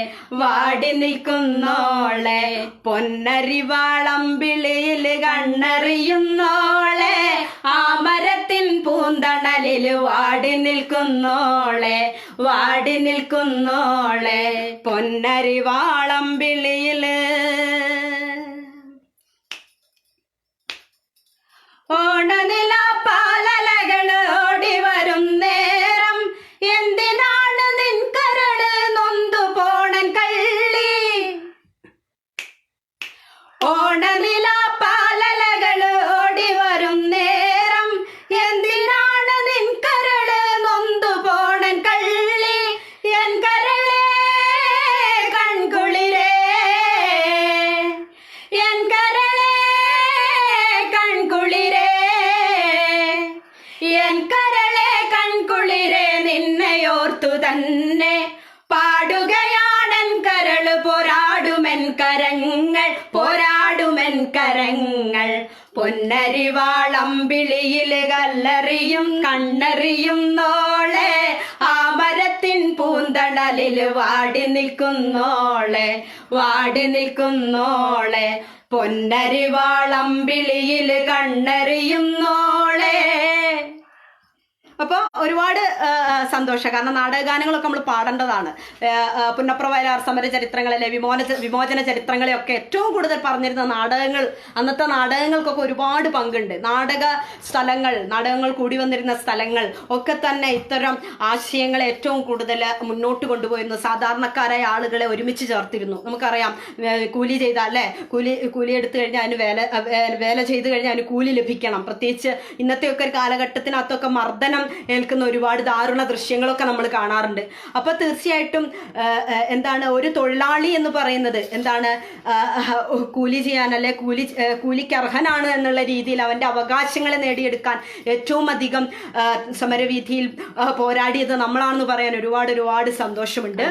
പൊന്നരിവാൾ അമ്പിളിയിൽ കണ്ണെറിയുന്നോളെ, ആ മരത്തിൻ പൂന്തണലിൽ വാടി നിൽക്കുന്നോളെ. പൊന്നരിവാൾ അമ്പിളിയിൽ ഓണനില പാലലകൾ ഓടി വരും നേരം, എന്തിനാണ് നിൻ കരട് നൊന്തു പോണൻ കള്ളി. ഓണനില പാലലകൾ ഓടി വരും നേരം, എന്തിനാണ് നിൻ കരട് നൊന്തു പോണൻ കള്ളി. എൻ കരളേ കൺകുളിരേ, എൻ കരളേ കൺകുളിരേ, എൻ കരളെ കൺകുളിരെ, നിന്നെയോർത്തു തന്നെ പാടുകയാണൻ കരള്. പോരാടുമെൻ കരങ്ങൾ. പൊന്നരിവാൾ അമ്പിളിയിൽ കണ്ണെറിയുന്നോളെ, ആ മരത്തിൻ പൂന്തണലിൽ വാടി നിൽക്കുന്നോളെ. പൊന്നരിവാൾ അമ്പിളിയിൽ കണ്ണെറിയുന്നോളെ. അപ്പോൾ ഒരുപാട് സന്തോഷം. കാരണം നാടകഗാനങ്ങളൊക്കെ നമ്മൾ പാടേണ്ടതാണ്. പുന്നപ്ര വയലാർ സമര ചരിത്രങ്ങളിലെ വിമോചന ചരിത്രങ്ങളെയൊക്കെ ഏറ്റവും കൂടുതൽ പറഞ്ഞിരുന്ന നാടകങ്ങൾ, അന്നത്തെ നാടകങ്ങൾക്കൊക്കെ ഒരുപാട് പങ്കുണ്ട്. നാടകങ്ങൾ കൂടി വന്നിരുന്ന സ്ഥലങ്ങൾ ഒക്കെ തന്നെ ഇത്തരം ആശയങ്ങളെ ഏറ്റവും കൂടുതൽ മുന്നോട്ട് കൊണ്ടുപോയിരുന്നു. സാധാരണക്കാരായ ആളുകളെ ഒരുമിച്ച് ചേർത്തിരുന്നു. നമുക്കറിയാം, കൂലി ചെയ്താൽ അല്ലേ, കൂലി എടുത്തു കഴിഞ്ഞാൽ അതിന് വേല ചെയ്ത് കഴിഞ്ഞാൽ അതിന് കൂലി ലഭിക്കണം. പ്രത്യേകിച്ച് ഇന്നത്തെയൊക്കെ ഒരു കാലഘട്ടത്തിനകത്തൊക്കെ മർദ്ദനം ഏൽക്കുന്ന ഒരുപാട് ദാരുണ ദൃശ്യങ്ങളൊക്കെ നമ്മൾ കാണാറുണ്ട്. അപ്പോൾ തീർച്ചയായിട്ടും എന്താണ് ഒരു തൊഴിലാളി എന്ന് പറയുന്നത് എന്താണ് കൂലി ചെയ്യാൻ അല്ലെ കൂലിക്ക് അർഹനാണ് എന്നുള്ള രീതിയിൽ അവൻ്റെ അവകാശങ്ങളെ നേടിയെടുക്കാൻ ഏറ്റവും അധികം സമരവീഥിയിൽ പോരാടിയത് നമ്മളാണെന്ന് പറയാൻ ഒരുപാട് സന്തോഷമുണ്ട്.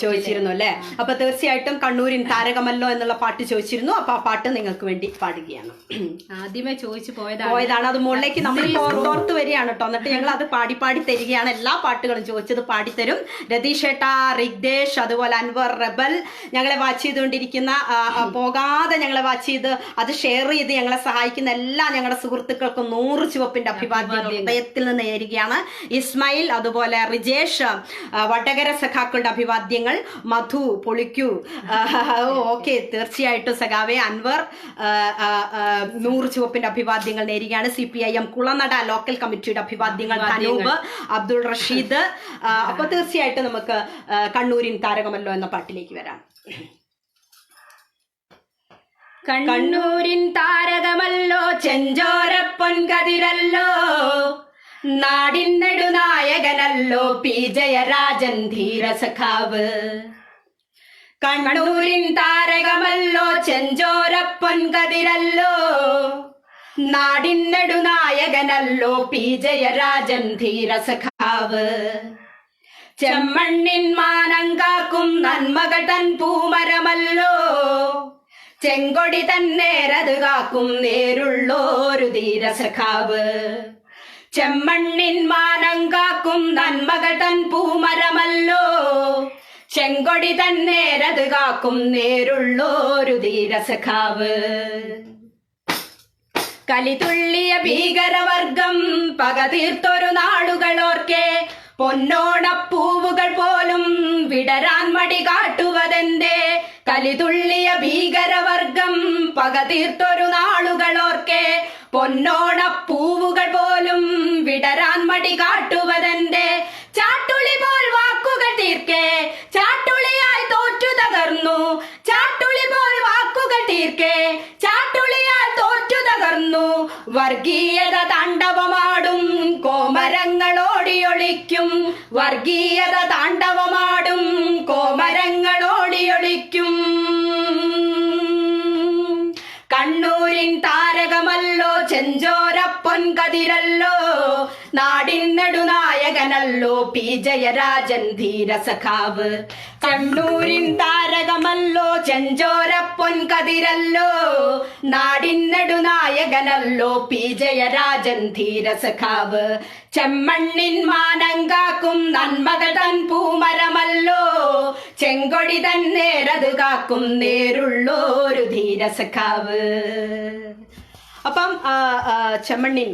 ചോദിച്ചിരുന്നു അല്ലേ? അപ്പൊ തീർച്ചയായിട്ടും കണ്ണൂരിൻ താരകമല്ലോ എന്നുള്ള പാട്ട് ചോദിച്ചിരുന്നു. അപ്പൊ ആ പാട്ട് നിങ്ങൾക്ക് വേണ്ടി പാടുകയാണ്. ആദ്യമേ ചോദിച്ചു പോയതാണ് അത് മുകളിലേക്ക് നമ്മൾ ഓർത്ത് വരികയാണ് കേട്ടോ. എന്നിട്ട് ഞങ്ങൾ അത് പാടി തരികയാണ്. എല്ലാ പാട്ടുകളും ചോദിച്ചത് പാടിത്തരും. രതീഷേട്ട, റിഗ്ദേശ്, അതുപോലെ അൻവർ, റബൽ ഞങ്ങളെ വാച്ച് ചെയ്തുകൊണ്ടിരിക്കുന്ന പോകാതെ ഞങ്ങളെ വാച്ച് ചെയ്ത് അത് ഷെയർ ചെയ്ത് ഞങ്ങളെ സഹായിക്കുന്ന എല്ലാ ഞങ്ങളുടെ സുഹൃത്തുക്കൾക്കും 100 ചുവപ്പിന്റെ അഭിവാദ്യങ്ങൾ ഹൃദയത്തിൽ നിന്ന് നേരുകയാണ്. ഇസ്മായിൽ, അതുപോലെ റിജേഷ്, വടകര സഖാക്കളുടെ അഭിവാദ്യങ്ങൾ. മധു, പൊളിക്കൂ. ഓക്കെ, തീർച്ചയായിട്ടും സഖാവെ. അൻവർ 100 ചുവപ്പിന്റെ അഭിവാദ്യങ്ങൾ നേരുകയാണ്. CPIM കുളനട ലോക്കൽ കമ്മിറ്റിയുടെ അഭിവാദ്യങ്ങൾ. അനൂപ്, അബ്ദുൾ റഷീദ്. അപ്പൊ തീർച്ചയായിട്ടും നമുക്ക് കണ്ണൂരിൻ താരകമല്ലോ എന്ന പാട്ടിലേക്ക് വരാം. കണ്ണൂരിൻ താരകമല്ലോ, ചെഞ്ചോര പൊൻകതിരല്ലോ, നാടിൻ നെടുനായകനല്ലോ, പി ജയരാജൻ ധീരസഖാവ്. കണ്ണൂരിൻ താരകമല്ലോ, ചെഞ്ചോര പൊൻകതിരല്ലോ, നാടിൻ നെടുനായകനല്ലോ, പി ജയരാജൻ ധീരസഖാവ്. ചെമ്മണ്ണിൻ മാനം കാക്കും നന്മകൾ തൻ പൂമരമല്ലോ, ചെങ്കൊടി തന്നേരത് കാക്കും നേരുള്ളോരു ധീരസഖാവ്. ചെമ്മണ്ണിൻ മാനം കാക്കും നന്മകൾ തൻ പൂമരമല്ലോ, ചെങ്കൊടി തന്നേരത് കാക്കും നേരുള്ളോരു ധീരസഖാവ്. കലിതുള്ളിയ ഭീകരവർഗം പകതീർത്തൊരു നാളുകളോർക്കെ, പൊന്നോണപ്പൂവുകൾ പോലും വിടരാൻ മടി കാട്ടുവതെന്തേ. കലിതുള്ളിയ ഭീകരവർഗം പകതീർത്തൊരു നാളുകളോർക്കെ, പൊന്നോണപ്പൂവുകൾ പോലും വിടരാൻ മടി കാട്ടുവതെന്തേ. ചാട്ടുളി പോൽ വാക്കുകൾ തീർക്കെ ചാട്ടുളിയായി തോറ്റു തകർന്നു, ചാട്ടുളി പോൽ വാക്കുകൾ തീർക്കെ ചാട്ടുളിയായി തോറ്റു തകർന്നു. വർഗീയത താണ്ഡവമാടും കോമരങ്ങളോടിയൊളിക്കും, വർഗീയത താണ്ഡവമാടും കോമരങ്ങളോടിയൊളിക്കും. കണ്ണൂരിൻ താരകമല്ലോ, ചെഞ്ചോര പൊൻകതിരല്ലോ, നാടിൻ നെടുനായകനല്ലോ, പി ജയരാജൻ ധീരസഖാവ്. കണ്ണൂരിൻ താരകമല്ലോ, ചെഞ്ചോര പൊൻകതിരല്ലോ, നാടിൻ നെടുനായകനല്ലോ, പി ജയരാജൻ ധീരസഖാവ്. ചെമ്മണ്ണിൻ മാനം കാക്കും നന്മകൾ തൻ പൂമരമല്ലോ, ചെങ്കൊടി തന്നേരത് കാക്കും നേരുള്ളോരു ധീരസഖാവ്. അപ്പം ചെമ്മണ്ണിൻ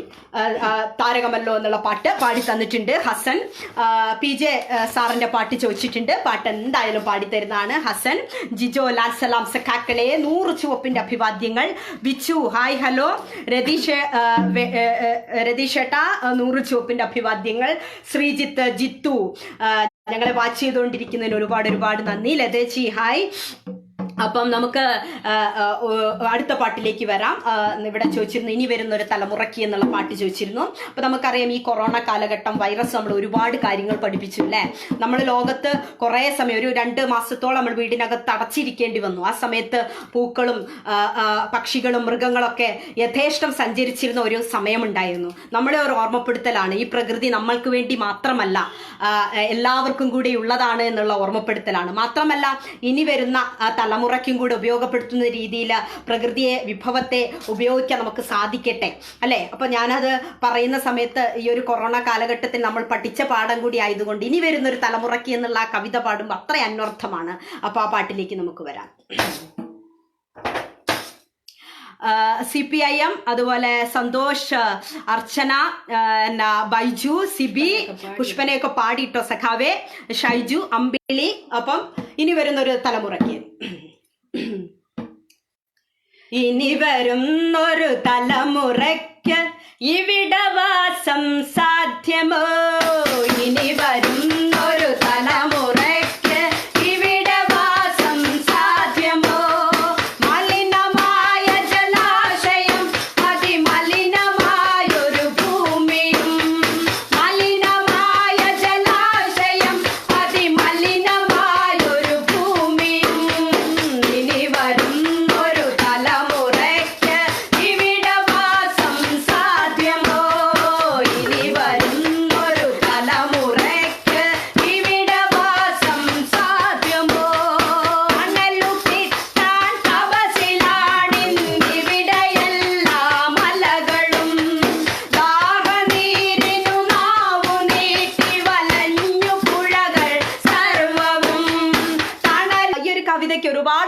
താരകമല്ലോ എന്നുള്ള പാട്ട് പാടി തന്നിട്ടുണ്ട് ഹസൻ. PJ സാറിന്റെ പാട്ട് ചോദിച്ചിട്ടുണ്ട്. പാട്ട് എന്തായാലും പാടിത്തരുന്നതാണ് ഹസൻ. ജിജോ, ലാൽ സലാം സഖാക്കളെ 100 ചുവപ്പിന്റെ അഭിവാദ്യങ്ങൾ. Bichu, hi hello. രതീഷേട്ട 100 ചുവപ്പിന്റെ അഭിവാദ്യങ്ങൾ. ശ്രീജിത്ത്, ജിത്തു ഞങ്ങളെ വാച്ച് ചെയ്തുകൊണ്ടിരിക്കുന്നതിന് ഒരുപാട് നന്ദി. ലതേച്ചി, ഹായ്. അപ്പം നമുക്ക് അടുത്ത പാട്ടിലേക്ക് വരാം. ഇവിടെ ചോദിച്ചിരുന്നു ഇനി വരുന്ന ഒരു തലമുറയ്ക്ക് എന്നുള്ള പാട്ട് ചോദിച്ചിരുന്നു. അപ്പൊ നമുക്കറിയാം ഈ കൊറോണ കാലഘട്ടം വൈറസ് നമ്മൾ ഒരുപാട് കാര്യങ്ങൾ പഠിപ്പിച്ചു അല്ലേ. നമ്മൾ ലോകത്ത് കുറേ സമയം ഒരു 2 മാസത്തോളം നമ്മൾ വീടിനകത്ത് അടച്ചിരിക്കേണ്ടി വന്നു. ആ സമയത്ത് പൂക്കളും പക്ഷികളും മൃഗങ്ങളൊക്കെ യഥേഷ്ടം സഞ്ചരിച്ചിരുന്ന ഒരു സമയമുണ്ടായിരുന്നു. നമ്മളെ ഒരു ഓർമ്മപ്പെടുത്തലാണ് ഈ പ്രകൃതി നമ്മൾക്ക് വേണ്ടി മാത്രമല്ല എല്ലാവർക്കും കൂടി ഉള്ളതാണ് എന്നുള്ള ഓർമ്മപ്പെടുത്തലാണ്. മാത്രമല്ല ഇനി വരുന്ന തലമുറയ്ക്കും കൂടി ഉപയോഗപ്പെടുത്തുന്ന രീതിയിൽ പ്രകൃതിയെ വിഭവത്തെ ഉപയോഗിക്കാൻ നമുക്ക് സാധിക്കട്ടെ അല്ലേ. അപ്പൊ ഞാനത് പറയുന്ന സമയത്ത് ഈ ഒരു കൊറോണ കാലഘട്ടത്തിൽ നമ്മൾ പഠിച്ച പാഠം കൂടി ആയതുകൊണ്ട് ഇനി വരുന്നൊരു തലമുറയ്ക്ക് എന്നുള്ള ആ കവിത പാടുമ്പോൾ അത്ര അന്വർത്ഥമാണ്. അപ്പൊ ആ പാട്ടിലേക്ക് നമുക്ക് വരാം. CPIM, അതുപോലെ സന്തോഷ്, അർച്ചന, ബൈജു, സിബി, പുഷ്പനെയൊക്കെ പാടിയിട്ടോ സഖാവേ. ഷൈജു, അമ്പിളി. അപ്പം ഇനി വരുന്നൊരു തലമുറയ്ക്ക് ഇനി വരുന്നൊരു തലമുറയ്ക്ക് ഇവിടെ വാസം സാധ്യമോ. ഇനി വരുന്നൊരു തലമുറയ്ക്ക് ഇവിടെ വാസം സാധ്യമോ. മലിനമായ ജലാശയം, അതിമലിനമായൊരു ഭൂമി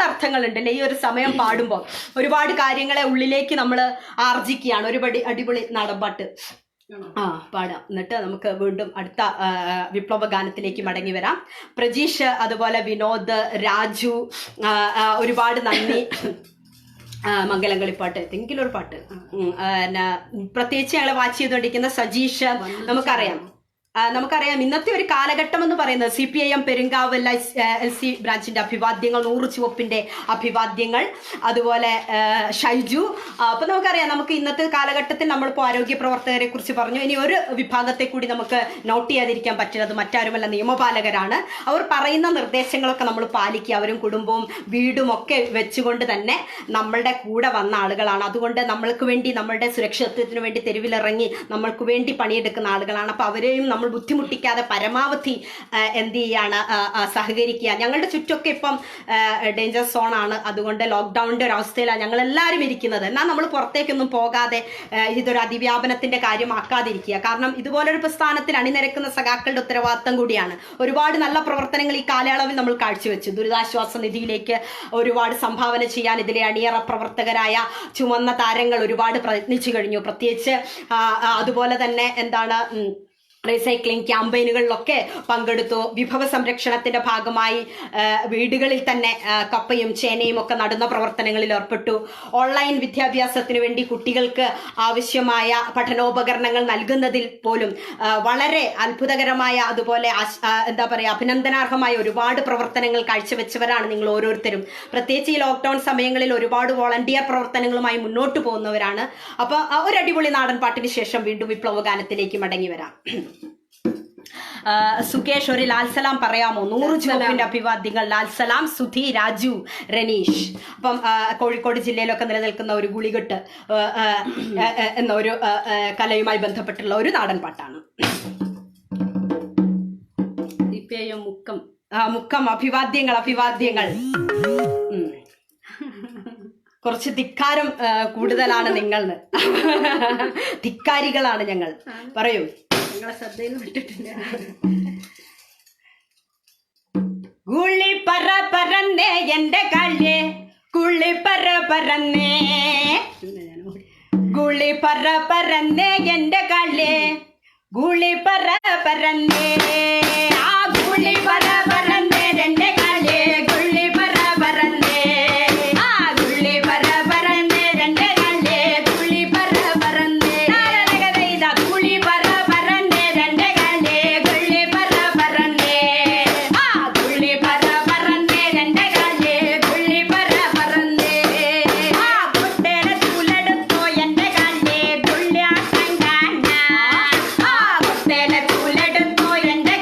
അർത്ഥങ്ങളുണ്ട് അല്ലെ ഈ ഒരു സമയം പാടുമ്പോൾ. ഒരുപാട് കാര്യങ്ങളെ ഉള്ളിലേക്ക് നമ്മൾ ആർജിക്കുകയാണ്. ഒരു അടിപൊളി നാടൻപാട്ട് പാടാം. എന്നിട്ട് നമുക്ക് വീണ്ടും അടുത്ത വിപ്ലവ ഗാനത്തിലേക്ക് മടങ്ങി വരാം. പ്രജീഷ്, അതുപോലെ വിനോദ്, രാജു, ഒരുപാട് നന്ദി. മംഗലംകളിപ്പാട്ട് എന്തെങ്കിലും ഒരു പാട്ട്. പ്രത്യേകിച്ച് ഞങ്ങളെ വാച്ച് ചെയ്തുകൊണ്ടിരിക്കുന്ന സജീഷ്, നമുക്കറിയാം ഇന്നത്തെ ഒരു കാലഘട്ടം എന്ന് പറയുന്നത് CPIM പെരുങ്കാവ് LC ബ്രാഞ്ചിന്റെ അഭിവാദ്യങ്ങൾ, 100 ചുവപ്പിന്റെ അഭിവാദ്യങ്ങൾ, അതുപോലെ ഷൈജു. അപ്പൊ നമുക്കറിയാം നമുക്ക് ഇന്നത്തെ കാലഘട്ടത്തിൽ നമ്മളിപ്പോൾ ആരോഗ്യ പ്രവർത്തകരെ കുറിച്ച് പറഞ്ഞു. ഇനി ഒരു വിഭാഗത്തെ കൂടി നമുക്ക് നോട്ട് ചെയ്യാതിരിക്കാൻ പറ്റുന്നത് മറ്റാരുമല്ല, നിയമപാലകരാണ്. അവർ പറയുന്ന നിർദ്ദേശങ്ങളൊക്കെ നമ്മൾ പാലിക്കുക. അവരും കുടുംബവും വീടും ഒക്കെ വെച്ചുകൊണ്ട് തന്നെ നമ്മളുടെ കൂടെ വന്ന ആളുകളാണ്. അതുകൊണ്ട് നമ്മൾക്ക് വേണ്ടി, നമ്മളുടെ സുരക്ഷിതത്വത്തിന് വേണ്ടി തെരുവിലിറങ്ങി നമ്മൾക്ക് വേണ്ടി പണിയെടുക്കുന്ന ആളുകളാണ്. അപ്പൊ അവരെയും നമ്മൾ ബുദ്ധിമുട്ടിക്കാതെ പരമാവധി എന്ത് ചെയ്യാണ്, സഹകരിക്കുക. ഞങ്ങളുടെ ചുറ്റൊക്കെ ഇപ്പം ഡേഞ്ചർ സോൺ ആണ്. അതുകൊണ്ട് ലോക്ക്ഡൌണിന്റെ ഒരു അവസ്ഥയിലാണ് ഞങ്ങൾ എല്ലാവരും ഇരിക്കുന്നത്. എന്നാൽ നമ്മൾ പുറത്തേക്കൊന്നും പോകാതെ ഇതൊരു അതിവ്യാപനത്തിന്റെ കാര്യമാക്കാതിരിക്കുക. കാരണം ഇതുപോലൊരു പ്രസ്ഥാനത്തിൽ അണിനിരക്കുന്ന സഖാക്കളുടെ ഉത്തരവാദിത്തം കൂടിയാണ്. ഒരുപാട് നല്ല പ്രവർത്തനങ്ങൾ ഈ കാലയളവിൽ നമ്മൾ കാഴ്ചവെച്ചു. ദുരിതാശ്വാസ നിധിയിലേക്ക് ഒരുപാട് സംഭാവന ചെയ്യാൻ ഇതിലെ അണിയറ പ്രവർത്തകരായ ചുമന്ന താരങ്ങൾ ഒരുപാട് പ്രയത്നിച്ചു കഴിഞ്ഞു. പ്രത്യേകിച്ച് അതുപോലെ തന്നെ എന്താണ് റീസൈക്ലിംഗ് ക്യാമ്പയിനുകളിലൊക്കെ പങ്കെടുത്തു. വിഭവ സംരക്ഷണത്തിന്റെ ഭാഗമായി വീടുകളിൽ തന്നെ കപ്പയും ചേനയും ഒക്കെ നടുന്ന പ്രവർത്തനങ്ങളിൽ ഏർപ്പെട്ടു. ഓൺലൈൻ വിദ്യാഭ്യാസത്തിന് വേണ്ടി കുട്ടികൾക്ക് ആവശ്യമായ പഠനോപകരണങ്ങൾ നൽകുന്നതിൽ പോലും വളരെ അത്ഭുതകരമായ, അതുപോലെ എന്താ പറയുക, അഭിനന്ദനാർഹമായ ഒരുപാട് പ്രവർത്തനങ്ങൾ കാഴ്ചവെച്ചവരാണ് നിങ്ങൾ ഓരോരുത്തരും. പ്രത്യേകിച്ച് ഈ ലോക്ക്ഡൌൺ സമയങ്ങളിൽ ഒരുപാട് വോളണ്ടിയർ പ്രവർത്തനങ്ങളുമായി മുന്നോട്ട് പോകുന്നവരാണ്. അപ്പൊ ഒരു അടിപൊളി നാടൻ പാട്ടിന് ശേഷം വീണ്ടും വിപ്ലവ ഗാനത്തിലേക്ക് മടങ്ങി വരാം. സുകേഷ്, ഒരു ലാൽസലാം പറയാമോ? 100 ചുവപ്പിന്റെ അഭിവാദ്യങ്ങൾ. ലാൽസലാം, സുധി, രാജു, റനീഷ്. അപ്പം കോഴിക്കോട് ജില്ലയിലൊക്കെ നിലനിൽക്കുന്ന ഒരു ഗുളികെട്ട് എന്ന ഒരു കലയുമായി ബന്ധപ്പെട്ടുള്ള ഒരു നാടൻ പാട്ടാണ്. മുക്കം അഭിവാദ്യങ്ങൾ. കുറച്ച് ധിക്കാരം കൂടുതലാണ് നിങ്ങള്. ധിക്കാരികളാണ് ഞങ്ങൾ. പറയൂ. ശ്രദ്ധയിൽ വിട്ടിട്ടില്ല. ഗുളി പറന്നേ എന്റെ കള്ളേ, ഗുളി പറന്നേ, ഗുളി പറന്നേ എന്റെ കള്ളേ, ഗുളി പറന്നേ, ആ ഗുളി പറന്നേ എന്റെ കള്ളേ, ഗുളി പറന്നേ, ആ ഗുളി പറന്നേ എന്റെ കള്ളേ, ഗുളി പറന്നേ, ഗുളി എന്റെ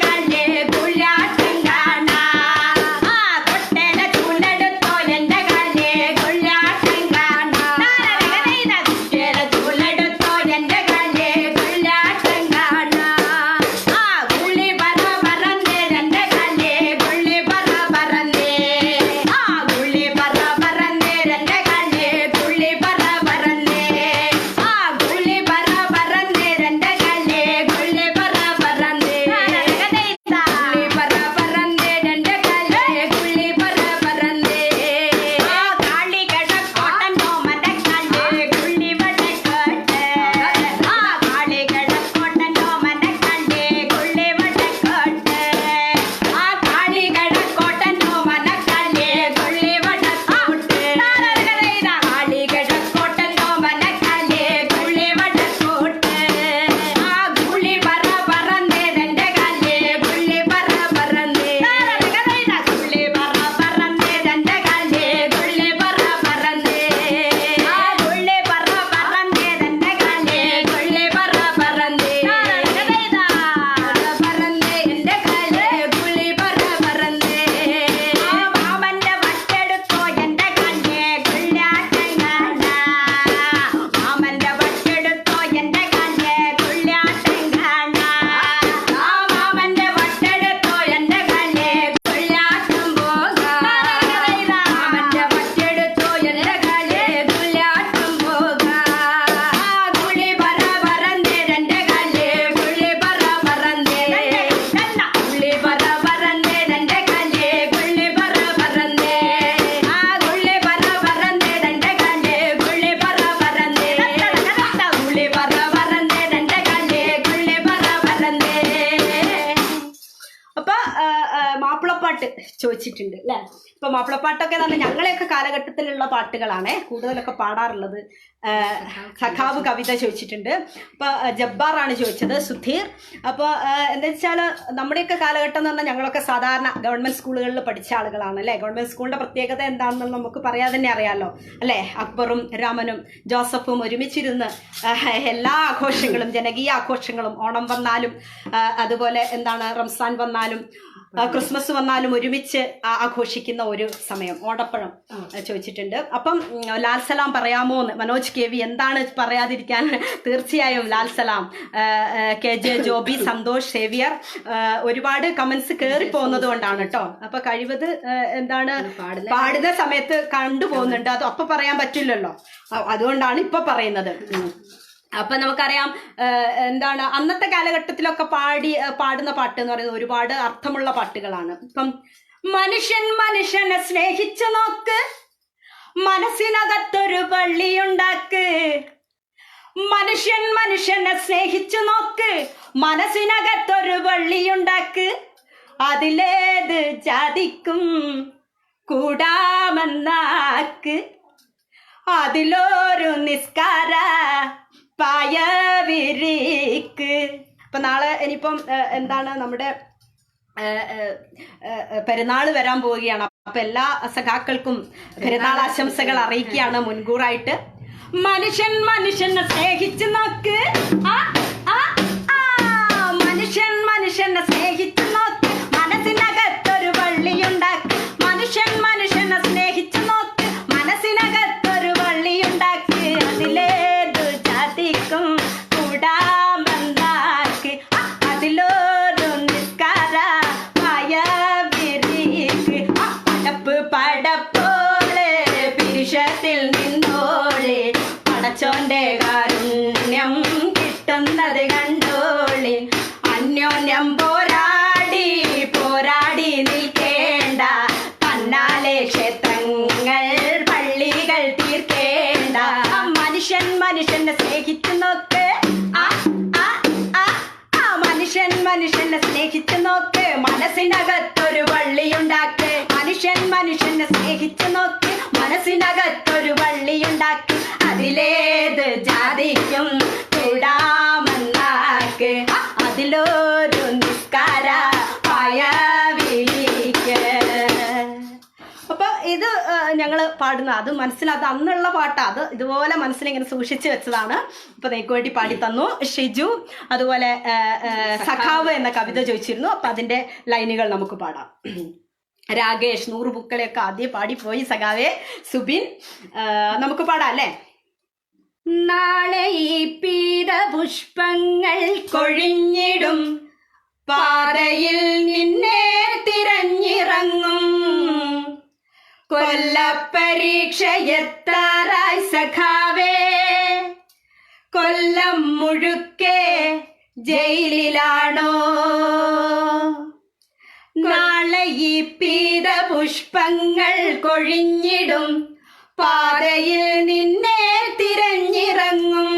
മാപ്പിളപ്പാട്ട് ചോദിച്ചിട്ടുണ്ട് അല്ലെ. ഇപ്പൊ മാപ്പിളപ്പാട്ടൊക്കെ തന്നെ ഞങ്ങളെയൊക്കെ കാലഘട്ടത്തിലുള്ള പാട്ടുകളാണ് കൂടുതലൊക്കെ പാടാറുള്ളത്. സഖാവ് കവിത ചോദിച്ചിട്ടുണ്ട്. അപ്പൊ ജബ്ബാറാണ് ചോദിച്ചത്, സുധീർ. അപ്പൊ എന്താ വെച്ചാല് നമ്മുടെയൊക്കെ കാലഘട്ടം എന്ന് പറഞ്ഞാൽ ഞങ്ങളൊക്കെ സാധാരണ ഗവൺമെന്റ് സ്കൂളുകളിൽ പഠിച്ച ആളുകളാണ് അല്ലെ. ഗവൺമെന്റ് സ്കൂളിന്റെ പ്രത്യേകത എന്താണെന്ന് നമുക്ക് പറയാതെ തന്നെ അറിയാലോ അല്ലെ. അക്ബറും രാമനും ജോസഫും ഒരുമിച്ചിരുന്ന് എല്ലാ ആഘോഷങ്ങളും, ജനകീയ ആഘോഷങ്ങളും, ഓണം വന്നാലും അതുപോലെ എന്താണ് റംസാൻ വന്നാലും ക്രിസ്മസ് വന്നാലും ഒരുമിച്ച് ആഘോഷിക്കുന്ന ഒരു സമയം. ഓടപ്പഴം ചോദിച്ചിട്ടുണ്ട്. അപ്പം ലാൽ സലാം പറയാമോ എന്ന് മനോജ് കെ വി. എന്താണ് പറയാതിരിക്കാൻ, തീർച്ചയായും ലാൽ സലാം. KJ ജോബി, സന്തോഷ്, സേവിയർ, ഒരുപാട് കമന്റ്സ് കയറി പോകുന്നത് കൊണ്ടാണ് കേട്ടോ. അപ്പൊ കഴിവത് എന്താണ് പാടുന്ന സമയത്ത് കണ്ടുപോകുന്നുണ്ട്, അത് അപ്പൊ പറയാൻ പറ്റില്ലല്ലോ, അതുകൊണ്ടാണ് ഇപ്പൊ പറയുന്നത്. അപ്പൊ നമുക്കറിയാം എന്താണ് അന്നത്തെ കാലഘട്ടത്തിലൊക്കെ പാടുന്ന പാട്ട് എന്ന് പറയുന്നത് ഒരുപാട് അർത്ഥമുള്ള പാട്ടുകളാണ്. ഇപ്പം മനുഷ്യനെ സ്നേഹിച്ചു നോക്ക്, മനസ്സിനകത്തൊരു വള്ളിയുണ്ടാക്ക്. മനുഷ്യനെ സ്നേഹിച്ചു നോക്ക്, മനസ്സിനകത്തൊരു വള്ളിയുണ്ടാക്ക്. അതിലേത് ജാതിക്കും കൂടാമെന്നാക്ക്, അതിലൊരു നിസ്കാര പായ വിരിക്ക്. ഇപ്പൊ നാളെ ഇനിയിപ്പം എന്താണ് നമ്മുടെ പെരുന്നാൾ വരാൻ പോവുകയാണ്. അപ്പൊ എല്ലാ സഖാക്കൾക്കും പെരുന്നാൾ ആശംസകൾ അറിയിക്കുകയാണ് മുൻകൂറായിട്ട്. മനുഷ്യനെ സ്നേഹിച്ചു നോക്ക്, മനുഷ്യനെ സ്നേഹിച്ചു നോക്ക്, മനസ്സിനകത്തൊരു വള്ളിയുണ്ടാക്ക്. മനുഷ്യനെ സ്നേഹിച്ചു നോക്ക്, മനസ്സിനകത്തൊരു വള്ളിയുണ്ടാക്ക്. അതിലേതു ജാതിക്കും കൂടാമെന്നാക്ക്, അതിലൊരു നിസ്കാര പായ വിരിക്ക്. പടപ്പോളെ പിരിശത്തിൽ നിന്നോളെ, പടച്ചോന്റെ കാരുണ്യം കിട്ടുന്നത് കണ്ടോളി. അന്യോന്യം പോരാടി നിൽക്കേണ്ട, തന്നാലെ ക്ഷേത്രങ്ങൾ പള്ളികൾ തീർക്കേണ്ട. മനുഷ്യനെ സ്നേഹിച്ചു നോക്ക്, മനുഷ്യനെ സ്നേഹിച്ചു നോക്ക്, മനസ്സിനകത്തൊരു വള്ളിയുണ്ടാക്ക്. മനുഷ്യനെ സ്നേഹിച്ചു നോക്ക്, മനസ്സിനകത്തൊരു വള്ളിയുണ്ടാക്ക്. അതിലേത് ജാതിക്കും കൂടാമെന്നാക്ക്, അതിലൊരു നിസ്കാര പായ വിരിക്ക്. അപ്പൊ ഇത് ഞങ്ങള് പാടുന്ന അത് മനസ്സിലാത്ത അന്നുള്ള പാട്ടാ, അത് ഇതുപോലെ മനസ്സിലിങ്ങനെ സൂക്ഷിച്ചു വെച്ചതാണ്. ഇപ്പൊ നിങ്ങൾക്ക് വേണ്ടി പാടി തന്നു ഷിജു. അതുപോലെ സഖാവ് എന്ന കവിത ചോദിച്ചിരുന്നു. അപ്പൊ അതിന്റെ ലൈനുകൾ നമുക്ക് പാടാം. രാകേഷ് 100 പൂക്കളെയൊക്കെ ആദ്യം പാടിപ്പോയി സഖാവേ. സുബിൻ, നമുക്ക് പാടാം അല്ലേ. നാളെ ഈ പീതപുഷ്പങ്ങൾ കൊഴിഞ്ഞിടും, പാതയിൽ നിന്നെ തിരഞ്ഞിറങ്ങും. കൊല്ലപ്പരീക്ഷയെത്താറായി സഖാവേ, കൊല്ലം മുഴുക്കെ ജയിലിലാണോ. നാളെ ഈ പീതപുഷ്പങ്ങൾ കൊഴിഞ്ഞിടും, പാതയിൽ നിന്നെ തിരഞ്ഞിറങ്ങും.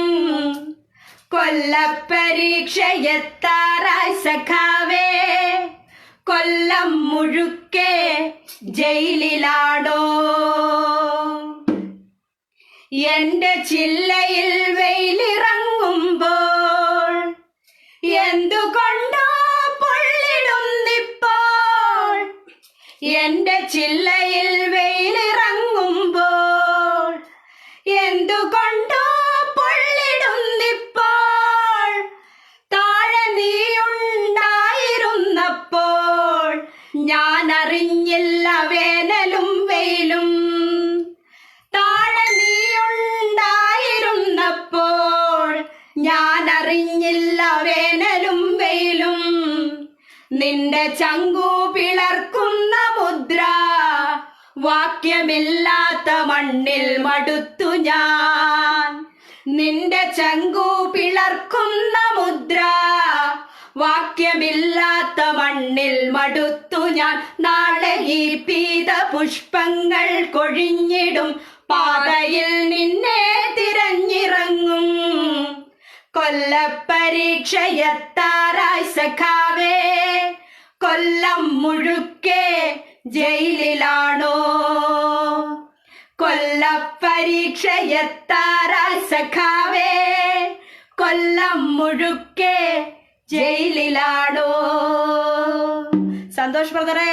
കൊല്ലപ്പരീക്ഷയെത്താറായി സഖാവേ, കൊല്ലം മുഴുക്കെ ജയിലിലാണോ. എന്റെ ചില്ലയിൽ വെയിലിറങ്ങുമ്പോൾ എന്തുകൊണ്ടോ പൊള്ളിടുന്നിപ്പോൾ. എന്റെ ചില്ലയിൽ വെയിലിറങ്ങുമ്പോൾ എന്തുകൊണ്ടോ പൊള്ളിടുന്നിപ്പോൾ. താഴെ നീയുണ്ടായിരുന്നപ്പോൾ ഞാൻ അറിഞ്ഞില്ല വേനലും വെയിലും. താഴെ നീയുണ്ടായിരുന്നപ്പോൾ ഞാൻ അറിഞ്ഞില്ല വേനലും വെയിലും. നിന്റെ ചങ്കു പിളർക്കുന്ന മുദ്ര, വാക്യമില്ലാത്ത മണ്ണിൽ മടുത്തു ഞാൻ. നിന്റെ ചങ്കു പിളർക്കുന്ന മുദ്ര, വാക്യമില്ലാത്ത മണ്ണിൽ മടുത്തു ഞാൻ. നാളെ ഈ പീതപുഷ്പങ്ങൾ കൊഴിഞ്ഞിടും, പാതയിൽ നിന്നെ തിരഞ്ഞിറങ്ങും. കൊല്ലപ്പരീക്ഷയെത്താറായി സഖാവേ, കൊല്ലം മുഴുക്കെ ജയിലിലാണോ? കൊല്ലപ്പരീക്ഷയെത്താറായി സഖാവേ, കൊല്ലം മുഴുക്കെ ജയിലിലാണോ? സന്തോഷ് ബ്രദറെ,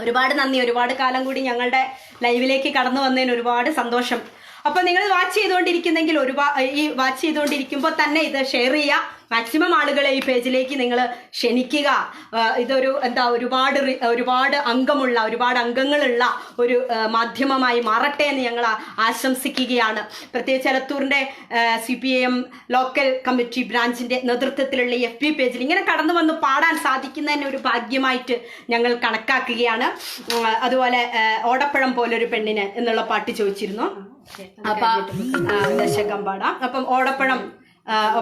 ഒരുപാട് നന്ദി. ഒരുപാട് കാലം കൂടി ഞങ്ങളുടെ ലൈവിലേക്ക് കടന്നു വന്നതിന് ഒരുപാട് സന്തോഷം. അപ്പൊ നിങ്ങൾ വാച്ച് ചെയ്തുകൊണ്ടിരിക്കുന്നെങ്കിൽ ഈ വാച്ച് ചെയ്തുകൊണ്ടിരിക്കുമ്പോൾ തന്നെ ഇത് ഷെയർ ചെയ്യുക. മാക്സിമം ആളുകളെ ഈ പേജിലേക്ക് നിങ്ങൾ ക്ഷണിക്കുക. ഇതൊരു ഒരുപാട് അംഗങ്ങളുള്ള ഒരു മാധ്യമമായി മാറട്ടെ എന്ന് ഞങ്ങൾ ആശംസിക്കുകയാണ്. പ്രത്യേകിച്ച് എലത്തൂരിന്റെ CPIM ലോക്കൽ കമ്മിറ്റി ബ്രാഞ്ചിന്റെ നേതൃത്വത്തിലുള്ള FB പേജിൽ ഇങ്ങനെ കടന്നു വന്ന് പാടാൻ സാധിക്കുന്നതിന് ഒരു ഭാഗ്യമായിട്ട് ഞങ്ങൾ കണക്കാക്കുകയാണ്. അതുപോലെ ഓടപ്പഴം പോലൊരു പെണ്ണിന് എന്നുള്ള പാട്ട് ചോദിച്ചിരുന്നു. അപ്പൊ ദശകം പാടാം. അപ്പം ഓടപ്പഴം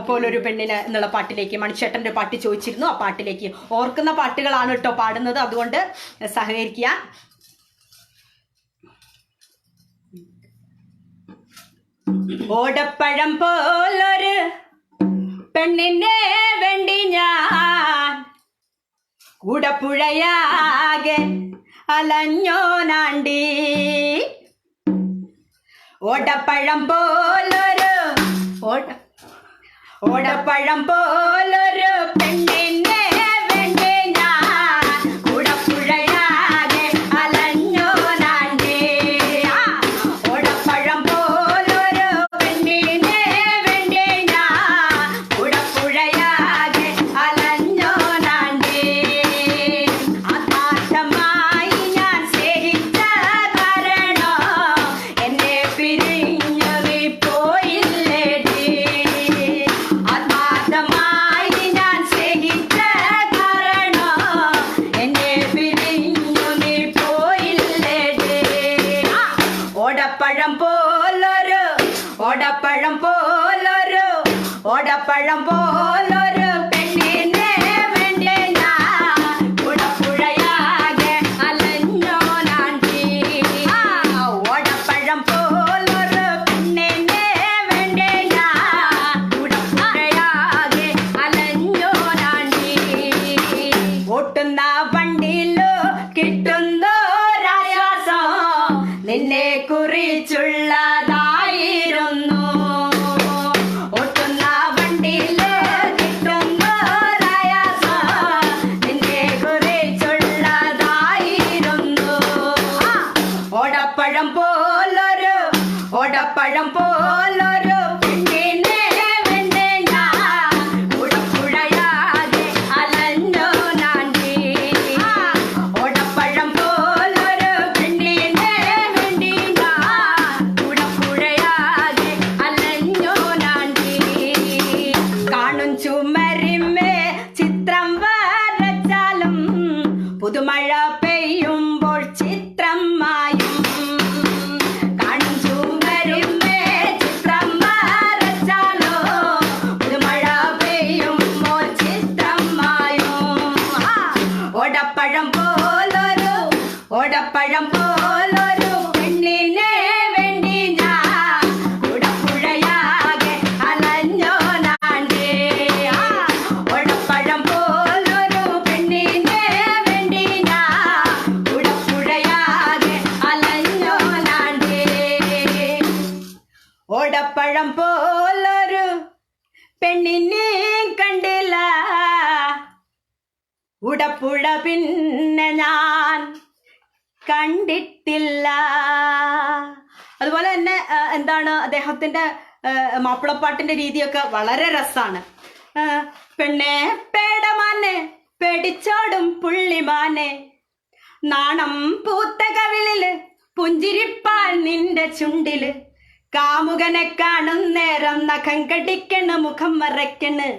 പോലൊരു പെണ്ണിന് എന്നുള്ള പാട്ടിലേക്ക് മണിച്ചേട്ടന്റെ പാട്ട് ചോദിച്ചിരുന്നു. ആ പാട്ടിലേക്ക് ഓർക്കുന്ന പാട്ടുകളാണ് കേട്ടോ പാടുന്നത്, അതുകൊണ്ട് സഹകരിക്കുക. ഓടപ്പഴം പോലൊരു പെണ്ണിനെ വേണ്ടി ഞാൻ കൂടപ്പുഴയാകെ അലഞ്ഞോനാണ്ടി. ഓടപ്പഴം പോലൊരു പെണ്ണിനെ വേണ്ടി ഞാൻ കൂടപ്പുഴയാകെ അലഞ്ഞോനാണ്ടി. ഓടപ്പഴം പോലൊരു പെണ്ണിനെ വേണ്ടി ഞാൻ കൂടപ്പുഴയാകെ അലഞ്ഞോനാണ്ടി. ആത്മാർത്ഥമായി ഞാൻ സ്നേഹിച്ച കാരണം എന്നെ പിരിഞ്ഞു നീ പോയില്ലേടി. ആത്മാർത്ഥമായി ഞാൻ സ്നേഹിച്ച കാരണം എന്നെ പിരിഞ്ഞു നീ പോയില്ലേടി. ഓടപ്പഴം പോലൊരു പെണ്ണിനെ വേണ്ടി ഞാൻ കൂടപ്പുഴയാകെ അലഞ്ഞോനാണ്ടി. ഓടപ്പഴം പോലൊരു പെണ്ണിനെ വേണ്ടി ഞാൻ കൂടപ്പുഴയാകെ അലഞ്ഞോനാണ്ടി. ഓട്ടുന്ന വണ്ടിയിലോ കിട്ടുന്നൊരാശ്വാസം നിന്നെ കുറിച്ചുള്ളതായിരുന്നു. ഓട്ടുന്ന വണ്ടിയില് കിട്ടുന്നൊരാശ്വാസം നിന്നെ കുറിച്ചുള്ളതായിരുന്നു. ഓടപ്പഴം പോലൊരു പെണ്ണിനെ വേണ്ടി ഞാൻ കൂടപ്പുഴയാകെ അലഞ്ഞോനാണ്ടി. ഓടപ്പഴം പോലൊരു പെണ്ണിനെ വേണ്ടി ഞാൻ കൂടപ്പുഴയാകെ അലഞ്ഞോനാണ്ടി. കാണും ചുമരിമേ ചിത്രം വരച്ചാലും പുതുമഴ പെയ്യുമ്പോൾ ചിത്രം മായും. കാണും ചുമരിമേ ചിത്രം വരച്ചാലോ പുതുമഴ പെയ്യുമ്പോൾ ചിത്രം മായും. ഓടപ്പഴം പോലൊരു പെണ്ണിനെ വേണ്ടി ഞാൻ കൂടപ്പുഴയാകെ അലഞ്ഞോനാണ്ടി. ഓടപ്പഴം പോലൊരു പെണ്ണിനെ വേണ്ടി ഞാൻ കൂടപ്പുഴയാകെ അലഞ്ഞോനാണ്ടി. ഓടപ്പഴം പോലൊരു പെണ്ണിനെ കണ്ടില്ല, ഉടപ്പുഴ പിന്നെ ഞാൻ കണ്ടിട്ടില്ല. അതുപോലെ തന്നെ എന്താണ് അദ്ദേഹത്തിന്റെ മാപ്പിളപ്പാട്ടിന്റെ രീതിയൊക്കെ വളരെ രസാണ്. പെണ്ണെ പേടമാനെ പേടിച്ചോടും പുള്ളിമാനെ, നാണം പൂത്ത കവിളില് പുഞ്ചിരിപ്പാൽ നിന്റെ ചുണ്ടില്, കാമുകനെ കാണും നേരം നഖം കടിക്കണ് മുഖം മറയ്ക്കണ്,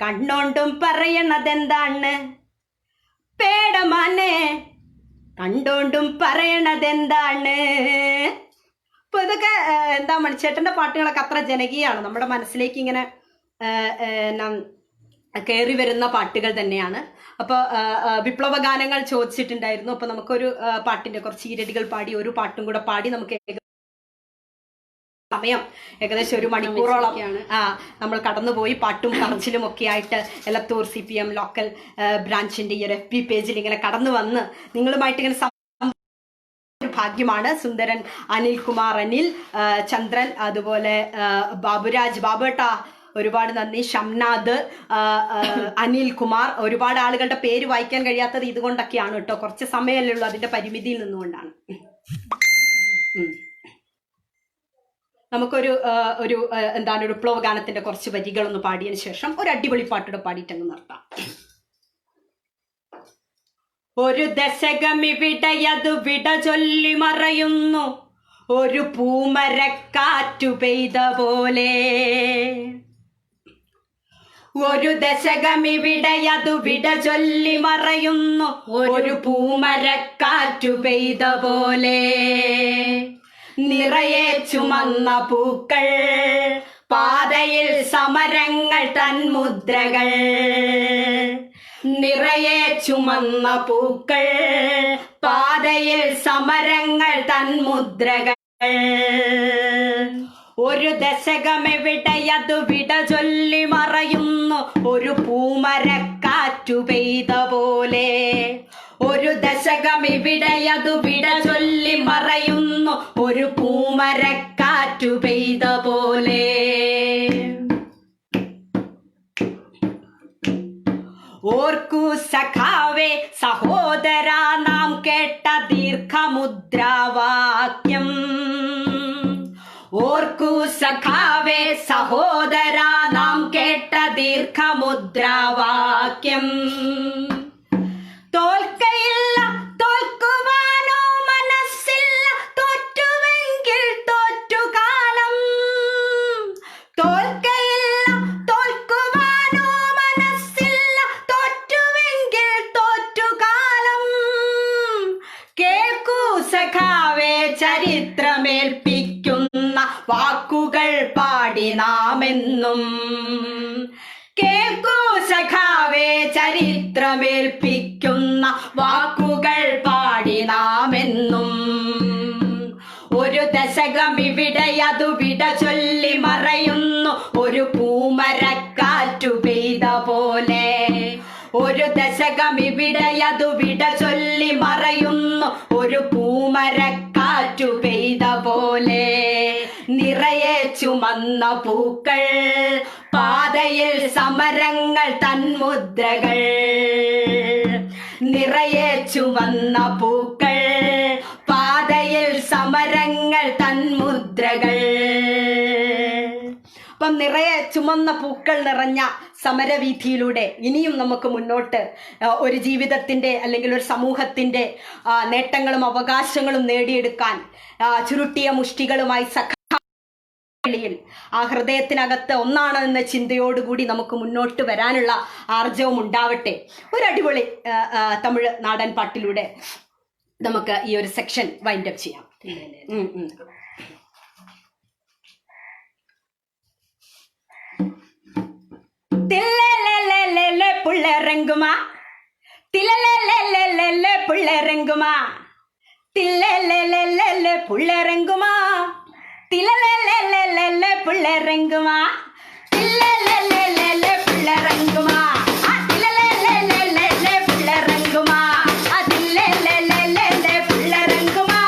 കണ്ണോണ്ടും പറയണതെന്താണ് പേടമാനെ, കണ്ടോണ്ടും പറയണതെന്താണ്. അപ്പൊ ഇതൊക്കെ എന്താ മണിച്ചേട്ടന്റെ പാട്ടുകളൊക്കെ അത്ര ജനകീയമാണ്, നമ്മുടെ മനസ്സിലേക്ക് ഇങ്ങനെ കയറി വരുന്ന പാട്ടുകൾ തന്നെയാണ്. അപ്പോൾ വിപ്ലവ ഗാനങ്ങൾ ചോദിച്ചിട്ടുണ്ടായിരുന്നു. അപ്പൊ നമുക്കൊരു പാട്ടിന്റെ കുറച്ച് ഈരടികൾ പാടി ഒരു പാട്ടും കൂടെ പാടി നമുക്ക് സമയം ഏകദേശം 1 മണിക്കൂറോളം നമ്മൾ കടന്നുപോയി. പാട്ടും പറച്ചിലും ഒക്കെ ആയിട്ട് എലത്തൂർ CPM ലോക്കൽ ബ്രാഞ്ചിന്റെ ഈ ഒരു FB പേജിൽ ഇങ്ങനെ കടന്നു വന്ന് നിങ്ങളുമായിട്ട് ഇങ്ങനെ ഭാഗ്യമാണ്. സുന്ദരൻ, അനിൽകുമാർ, അനിൽ, ചന്ദ്രൻ, അതുപോലെ ബാബുരാജ്, ബാബേട്ട ഒരുപാട് നന്ദി, ഷംനാദ്, അനിൽ കുമാർ, ഒരുപാട് ആളുകളുടെ പേര് വായിക്കാൻ കഴിയാത്തത് ഇതുകൊണ്ടൊക്കെയാണ് കേട്ടോ. കുറച്ച് സമയമല്ലേ ഉള്ളൂ, അതിന്റെ പരിമിതിയിൽ നിന്നുകൊണ്ടാണ്. നമുക്കൊരു ഒരു എന്താണ് ഒരു വിപ്ലവ ഗാനത്തിന്റെ കുറച്ച് വരികളൊന്ന് പാടിയതിനു ശേഷം ഒരു അടിപൊളി പാട്ടൂടെ പാടിയിട്ടങ്ങ് നിർത്താം. ഒരു ദശകമിവിടയതു വിട ചൊല്ലി മറയുന്നു, ഒരു പൂമരക്കാറ്റു പെയ്ത പോലെ. ഒരു ദശകമിവിടയതു വിട ചൊല്ലി മറയുന്നു, ഒരു പൂമരക്കാറ്റു പെയ്ത പോലെ. നിറയെ ചുമന്ന പൂക്കൾ, പാതയിൽ സമരങ്ങൾ തൻ മുദ്രകൾ. നിറയെ ചുമന്ന പൂക്കൾ, പാതയിൽ സമരങ്ങൾ തൻ മുദ്രകൾ. ഒരു ദശകമെവിടെയതു വിട ചൊല്ലി മറയുന്നു, ഒരു പൂമരക്കാറ്റു പെയ്ത പോലെ. ഒരു ദശകമെവിടെയതു വിട ചൊല്ലി മറയുന്നു, ഒരു പൂമരക്കാറ്റു പെയ്ത പോലെ. ഓർക്കൂ സഖാവേ സഹോദരാ നാം കേട്ട ദീർഘമുദ്രാവാക്യം. ഓർക്കൂ സഖാവേ സഹോദരാ നാം കേട്ട ദീർഘമുദ്രാവാക്യം. തോൽക്കയില്ല, തോൽക്കുവാനോ മനസ്സില്ല, തോറ്റുവെങ്കിൽ തോറ്റുകാലം. തോൽക്കയില്ല, തോൽക്കുവാനോ മനസ്സില്ല, തോറ്റുവെങ്കിൽ തോറ്റുകാലം. കേൾക്കൂ സഖാവേ ചരിത്രമേൽപ്പിക്കുന്ന വാക്കുകൾ പാടി നാമെന്നും. കേൾക്കൂ സഖാവേ ചരിത്രമേൽപ്പിക്കുന്ന വാക്കുകൾ പാടി നാമെന്നും. ഒരു ദശകമിവിടെയതു വിട ചൊല്ലി മറയുന്നു, ഒരു പൂമരക്കാറ്റു പെയ്ത പോലെ. ഒരു ദശകമിവിടെയതു വിട ചൊല്ലി മറയുന്നു, ഒരു പൂമരക്കാറ്റു പെയ്ത പോലെ. നിറയെ ചുമന്ന പൂക്കൾ, പാതയിൽ സമരങ്ങൾ തൻ മുദ്രകൾ. നിറയെ ചുവന്ന പൂക്കൾ, പാതയിൽ സമരങ്ങൾ തൻ മുദ്രകൾ. അപ്പം നിറയെ ചുമന്ന പൂക്കൾ നിറഞ്ഞ സമരവീഥിയിലൂടെ ഇനിയും നമുക്ക് മുന്നോട്ട് ഒരു ജീവിതത്തിന്റെ അല്ലെങ്കിൽ ഒരു സമൂഹത്തിന്റെ നേട്ടങ്ങളും അവകാശങ്ങളും നേടിയെടുക്കാൻ ചുരുട്ടിയ മുഷ്ടികളുമായി ആ ഹൃദയത്തിനകത്ത് ഒന്നാണ് എന്ന ചിന്തയോടുകൂടി നമുക്ക് മുന്നോട്ട് വരാനുള്ള ആർജവം ഉണ്ടാവട്ടെ. ഒരു അടിപൊളി തമിഴ് നാടൻ പാട്ടിലൂടെ നമുക്ക് ഈ ഒരു സെക്ഷൻ വൈൻഡ് അപ്പ് ചെയ്യാം. തില്ലലലലല പുള്ളറങ്ങുമാ, തില്ലലലലല പുള്ളറങ്ങുമാ, തില്ലലലലല പുള്ളറങ്ങുമാ, തില്ലലലലല പുള്ളറങ്ങുമാ, തില്ലലലലല പുള്ളറങ്ങുമാ, തില്ലലലലല പുള്ളറങ്ങുമാ, തില്ലലലലല പുള്ളറങ്ങുമാ,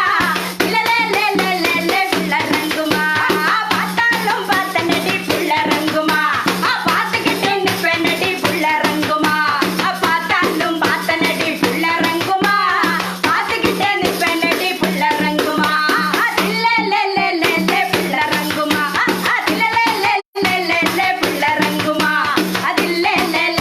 തില്ലലലലല പുള്ളറങ്ങുമാ. പാത്താലും പാത്തനടി പുള്ളറങ്ങുമാ, പാത്തുകിട്ടേ നിപ്പനടി പുള്ളറങ്ങുമാ, പാത്താലും പാത്തനടി പുള്ളറങ്ങുമാ, പാത്തുകിട്ടേ നിപ്പനടി പുള്ളറങ്ങുമാ. തില്ലലലലല പുള്ളറങ്ങുമാ, തില്ലലലലല പുള്ളറങ്ങുമാ, തില്ലലലല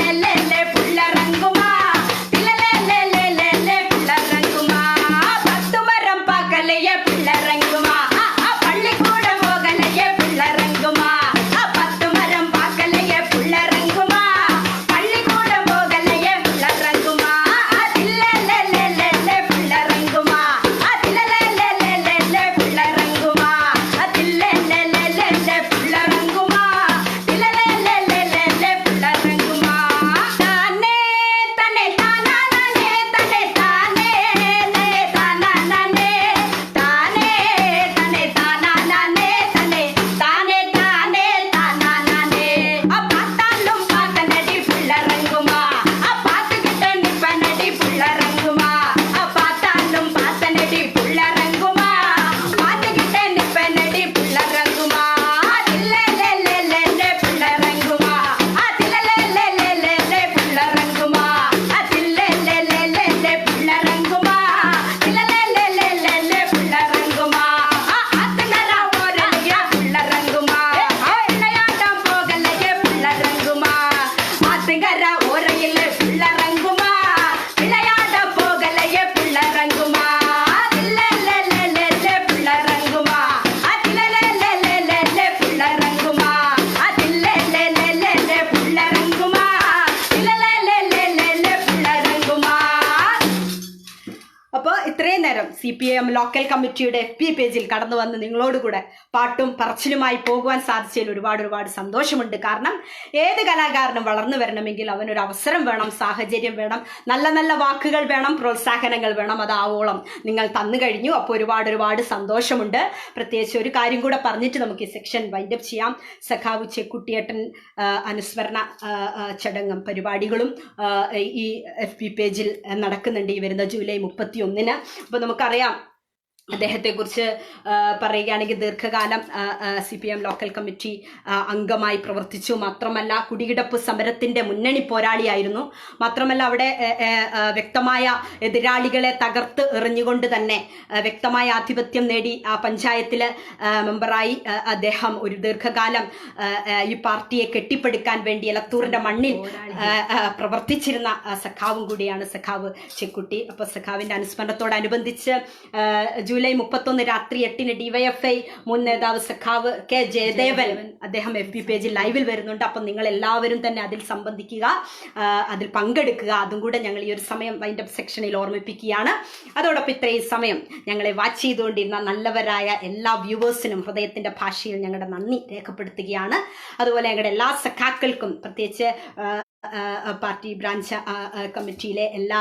ഇത്രയും നേരം CPM ലോക്കൽ കമ്മിറ്റിയുടെ FB പേജിൽ കടന്നു വന്ന് നിങ്ങളോടുകൂടെ പാട്ടും പറച്ചിലുമായി പോകുവാൻ സാധിച്ചതിൽ ഒരുപാട് സന്തോഷമുണ്ട്. കാരണം ഏത് കലാകാരനും വളർന്നു വരണമെങ്കിൽ അവനൊരു അവസരം വേണം, സാഹചര്യം വേണം, നല്ല വാക്കുകൾ വേണം, പ്രോത്സാഹനങ്ങൾ വേണം. അതാവോളം നിങ്ങൾ തന്നു കഴിഞ്ഞു. അപ്പോൾ ഒരുപാട് സന്തോഷമുണ്ട്. പ്രത്യേകിച്ച് ഒരു കാര്യം കൂടെ പറഞ്ഞിട്ട് നമുക്ക് ഈ സെക്ഷൻ വൈൻഡപ്പ് ചെയ്യാം. സഖാവ് ചെക്കുട്ടിയേട്ടൻ അനുസ്മരണ ചടങ്ങും പരിപാടികളും ഈ FB പേജിൽ നടക്കുന്നുണ്ട് ഈ വരുന്ന ജൂലൈ 31-ന്. അപ്പോൾ നമുക്കറിയാം അദ്ദേഹത്തെക്കുറിച്ച് പറയുകയാണെങ്കിൽ ദീർഘകാലം CPM ലോക്കൽ കമ്മിറ്റി അംഗമായി പ്രവർത്തിച്ചു. മാത്രമല്ല കുടികിടപ്പ് സമരത്തിന്റെ മുന്നണി പോരാളിയായിരുന്നു. മാത്രമല്ല അവിടെ വ്യക്തമായ എതിരാളികളെ തകർത്ത് എറിഞ്ഞുകൊണ്ട് തന്നെ വ്യക്തമായ ആധിപത്യം നേടി ആ പഞ്ചായത്തിലെ മെമ്പറായി അദ്ദേഹം ഒരു ദീർഘകാലം ഈ പാർട്ടിയെ കെട്ടിപ്പടുക്കാൻ വേണ്ടി എലത്തൂരിന്റെ മണ്ണിൽ പ്രവർത്തിച്ചിരുന്ന സഖാവും കൂടിയാണ് സഖാവ് ചെക്കുട്ടി. അപ്പൊ സഖാവിന്റെ അനുസ്മരണത്തോടനുബന്ധിച്ച് ജൂലൈ 31 രാത്രി 8-ന് DYFI മുൻ നേതാവ് സഖാവ് K ജയദേവൻ അദ്ദേഹം FB പേജിൽ ലൈവിൽ വരുന്നുണ്ട്. അപ്പം നിങ്ങൾ എല്ലാവരും തന്നെ അതിൽ സംബന്ധിക്കുക, അതിൽ പങ്കെടുക്കുക. അതും കൂടെ ഞങ്ങൾ ഈ ഒരു സമയം വൈൻഡപ്പ് സെക്ഷനിൽ ഓർമ്മിപ്പിക്കുകയാണ്. അതോടൊപ്പം ഇത്രയും സമയം ഞങ്ങളെ വാച്ച് ചെയ്തുകൊണ്ടിരുന്ന നല്ലവരായ എല്ലാ വ്യൂവേഴ്സിനും ഹൃദയത്തിന്റെ ഭാഷയിൽ ഞങ്ങളുടെ നന്ദി രേഖപ്പെടുത്തുകയാണ്. അതുപോലെ ഞങ്ങളുടെ എല്ലാ സഖാക്കൾക്കും, പ്രത്യേകിച്ച് പാർട്ടി ബ്രാഞ്ച് കമ്മിറ്റിയിലെ എല്ലാ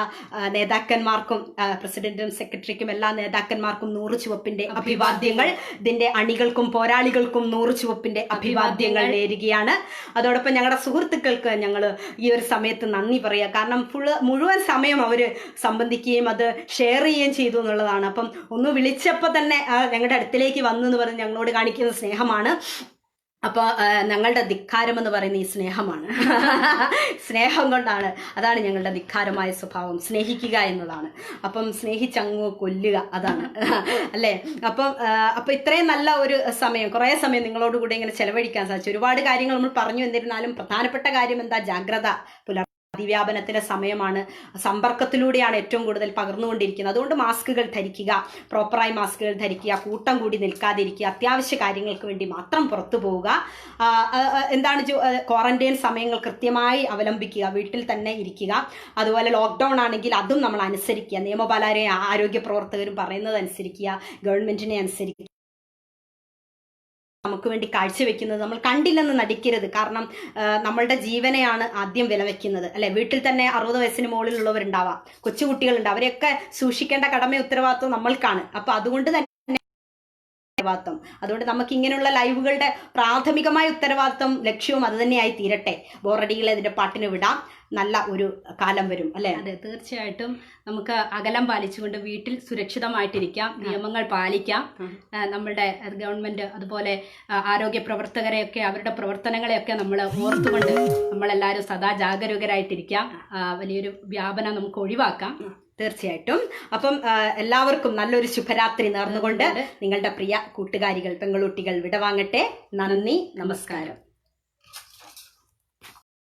നേതാക്കന്മാർക്കും, പ്രസിഡന്റും സെക്രട്ടറിക്കും എല്ലാ നേതാക്കന്മാർക്കും 100 ചുവപ്പിന്റെ അഭിവാദ്യങ്ങൾ. ഇതിന്റെ അണികൾക്കും പോരാളികൾക്കും 100 ചുവപ്പിന്റെ അഭിവാദ്യങ്ങൾ നേരുകയാണ്. അതോടൊപ്പം ഞങ്ങളുടെ സുഹൃത്തുക്കൾക്ക് ഞങ്ങൾ ഈ ഒരു സമയത്ത് നന്ദി പറയുക. കാരണം മുഴുവൻ സമയം അവർ സംബന്ധിക്കുകയും അത് ഷെയർ ചെയ്യുകയും ചെയ്തു എന്നുള്ളതാണ്. അപ്പം ഒന്ന് വിളിച്ചപ്പോൾ തന്നെ ഞങ്ങളുടെ അടുത്തിലേക്ക് വന്നു എന്ന് പറഞ്ഞ് ഞങ്ങളോട് കാണിക്കുന്ന സ്നേഹമാണ്. അപ്പോൾ ഞങ്ങളുടെ ധിക്കാരം എന്ന് പറയുന്ന ഈ സ്നേഹമാണ്. സ്നേഹം കൊണ്ടാണ്, അതാണ് ഞങ്ങളുടെ ധിക്കാരമായ സ്വഭാവം, സ്നേഹിക്കുക എന്നുള്ളതാണ്. അപ്പം സ്നേഹിച്ചങ്ങ് കൊല്ലുക, അതാണ് അല്ലേ. അപ്പം ഇത്രയും നല്ല ഒരു സമയം, കുറേ സമയം നിങ്ങളോട് കൂടെ ഇങ്ങനെ ചെലവഴിക്കാൻ സാധിച്ചു. ഒരുപാട് കാര്യങ്ങൾ നമ്മൾ പറഞ്ഞു. എന്നിരുന്നാലും പ്രധാനപ്പെട്ട കാര്യം എന്താ, ജാഗ്രത പുലർത്തുക. അതിവ്യാപനത്തിന്റെ സമയമാണ്. സമ്പർക്കത്തിലൂടെയാണ് ഏറ്റവും കൂടുതൽ പകർന്നുകൊണ്ടിരിക്കുന്നത്. അതുകൊണ്ട് മാസ്കുകൾ ധരിക്കുക, പ്രോപ്പറായി മാസ്കുകൾ ധരിക്കുക, കൂട്ടം കൂടി നിൽക്കാതിരിക്കുക, അത്യാവശ്യ കാര്യങ്ങൾക്ക് വേണ്ടി മാത്രം പുറത്തു പോവുക. എന്താണ് ക്വാറന്റൈൻ സമയങ്ങൾ കൃത്യമായി അവലംബിക്കുക, വീട്ടിൽ തന്നെ ഇരിക്കുക. അതുപോലെ ലോക്ക്ഡൗൺ ആണെങ്കിൽ അതും നമ്മൾ അനുസരിക്കുക. നിയമപാലകരെയും ആരോഗ്യ പ്രവർത്തകരും പറയുന്നത് അനുസരിക്കുക, ഗവൺമെന്റിനെ അനുസരിക്കുക. നമുക്ക് വേണ്ടി കാഴ്ചവെക്കുന്നത് നമ്മൾ കണ്ടില്ലെന്ന് നടിക്കരുത്. കാരണം നമ്മളുടെ ജീവനെയാണ് ആദ്യം വില വെക്കുന്നത്, അല്ലെ. വീട്ടിൽ തന്നെ 60 വയസ്സിന് മുകളിലുള്ളവരുണ്ടാവാം, കൊച്ചുകുട്ടികളുണ്ട്. അവരെയൊക്കെ സൂക്ഷിക്കേണ്ട കടമ ഉത്തരവാദിത്വം നമ്മൾക്കാണ്. അപ്പൊ അതുകൊണ്ട് തന്നെ അതുകൊണ്ട് നമുക്ക് ഇങ്ങനെയുള്ള ലൈവുകളുടെ പ്രാഥമികമായ ഉത്തരവാദിത്വം, ലക്ഷ്യവും അത് തന്നെയായി തീരട്ടെ. ബോറടികളെ ഇതിന്റെ പാട്ടിന് വിടാം. നല്ല ഒരു കാലം വരും, അല്ലെ. അതെ, തീർച്ചയായിട്ടും നമുക്ക് അകലം പാലിച്ചുകൊണ്ട് വീട്ടിൽ സുരക്ഷിതമായിട്ടിരിക്കാം, നിയമങ്ങൾ പാലിക്കാം. നമ്മളുടെ ഗവൺമെന്റ് അതുപോലെ ആരോഗ്യ പ്രവർത്തകരെയൊക്കെ, അവരുടെ പ്രവർത്തനങ്ങളെയൊക്കെ നമ്മൾ ഓർത്തുകൊണ്ട് നമ്മളെല്ലാവരും സദാ ജാഗരൂകരായിട്ടിരിക്കാം. വലിയൊരു വ്യാപനം നമുക്ക് ഒഴിവാക്കാം. തീർച്ചയായിട്ടും. അപ്പം എല്ലാവർക്കും നല്ലൊരു ശുഭരാത്രി നേർന്നുകൊണ്ട് നിങ്ങളുടെ പ്രിയ കൂട്ടുകാരികൾ, പെങ്ങളുട്ടികൾ വിടവാങ്ങട്ടെ. നന്ദി, നമസ്കാരം.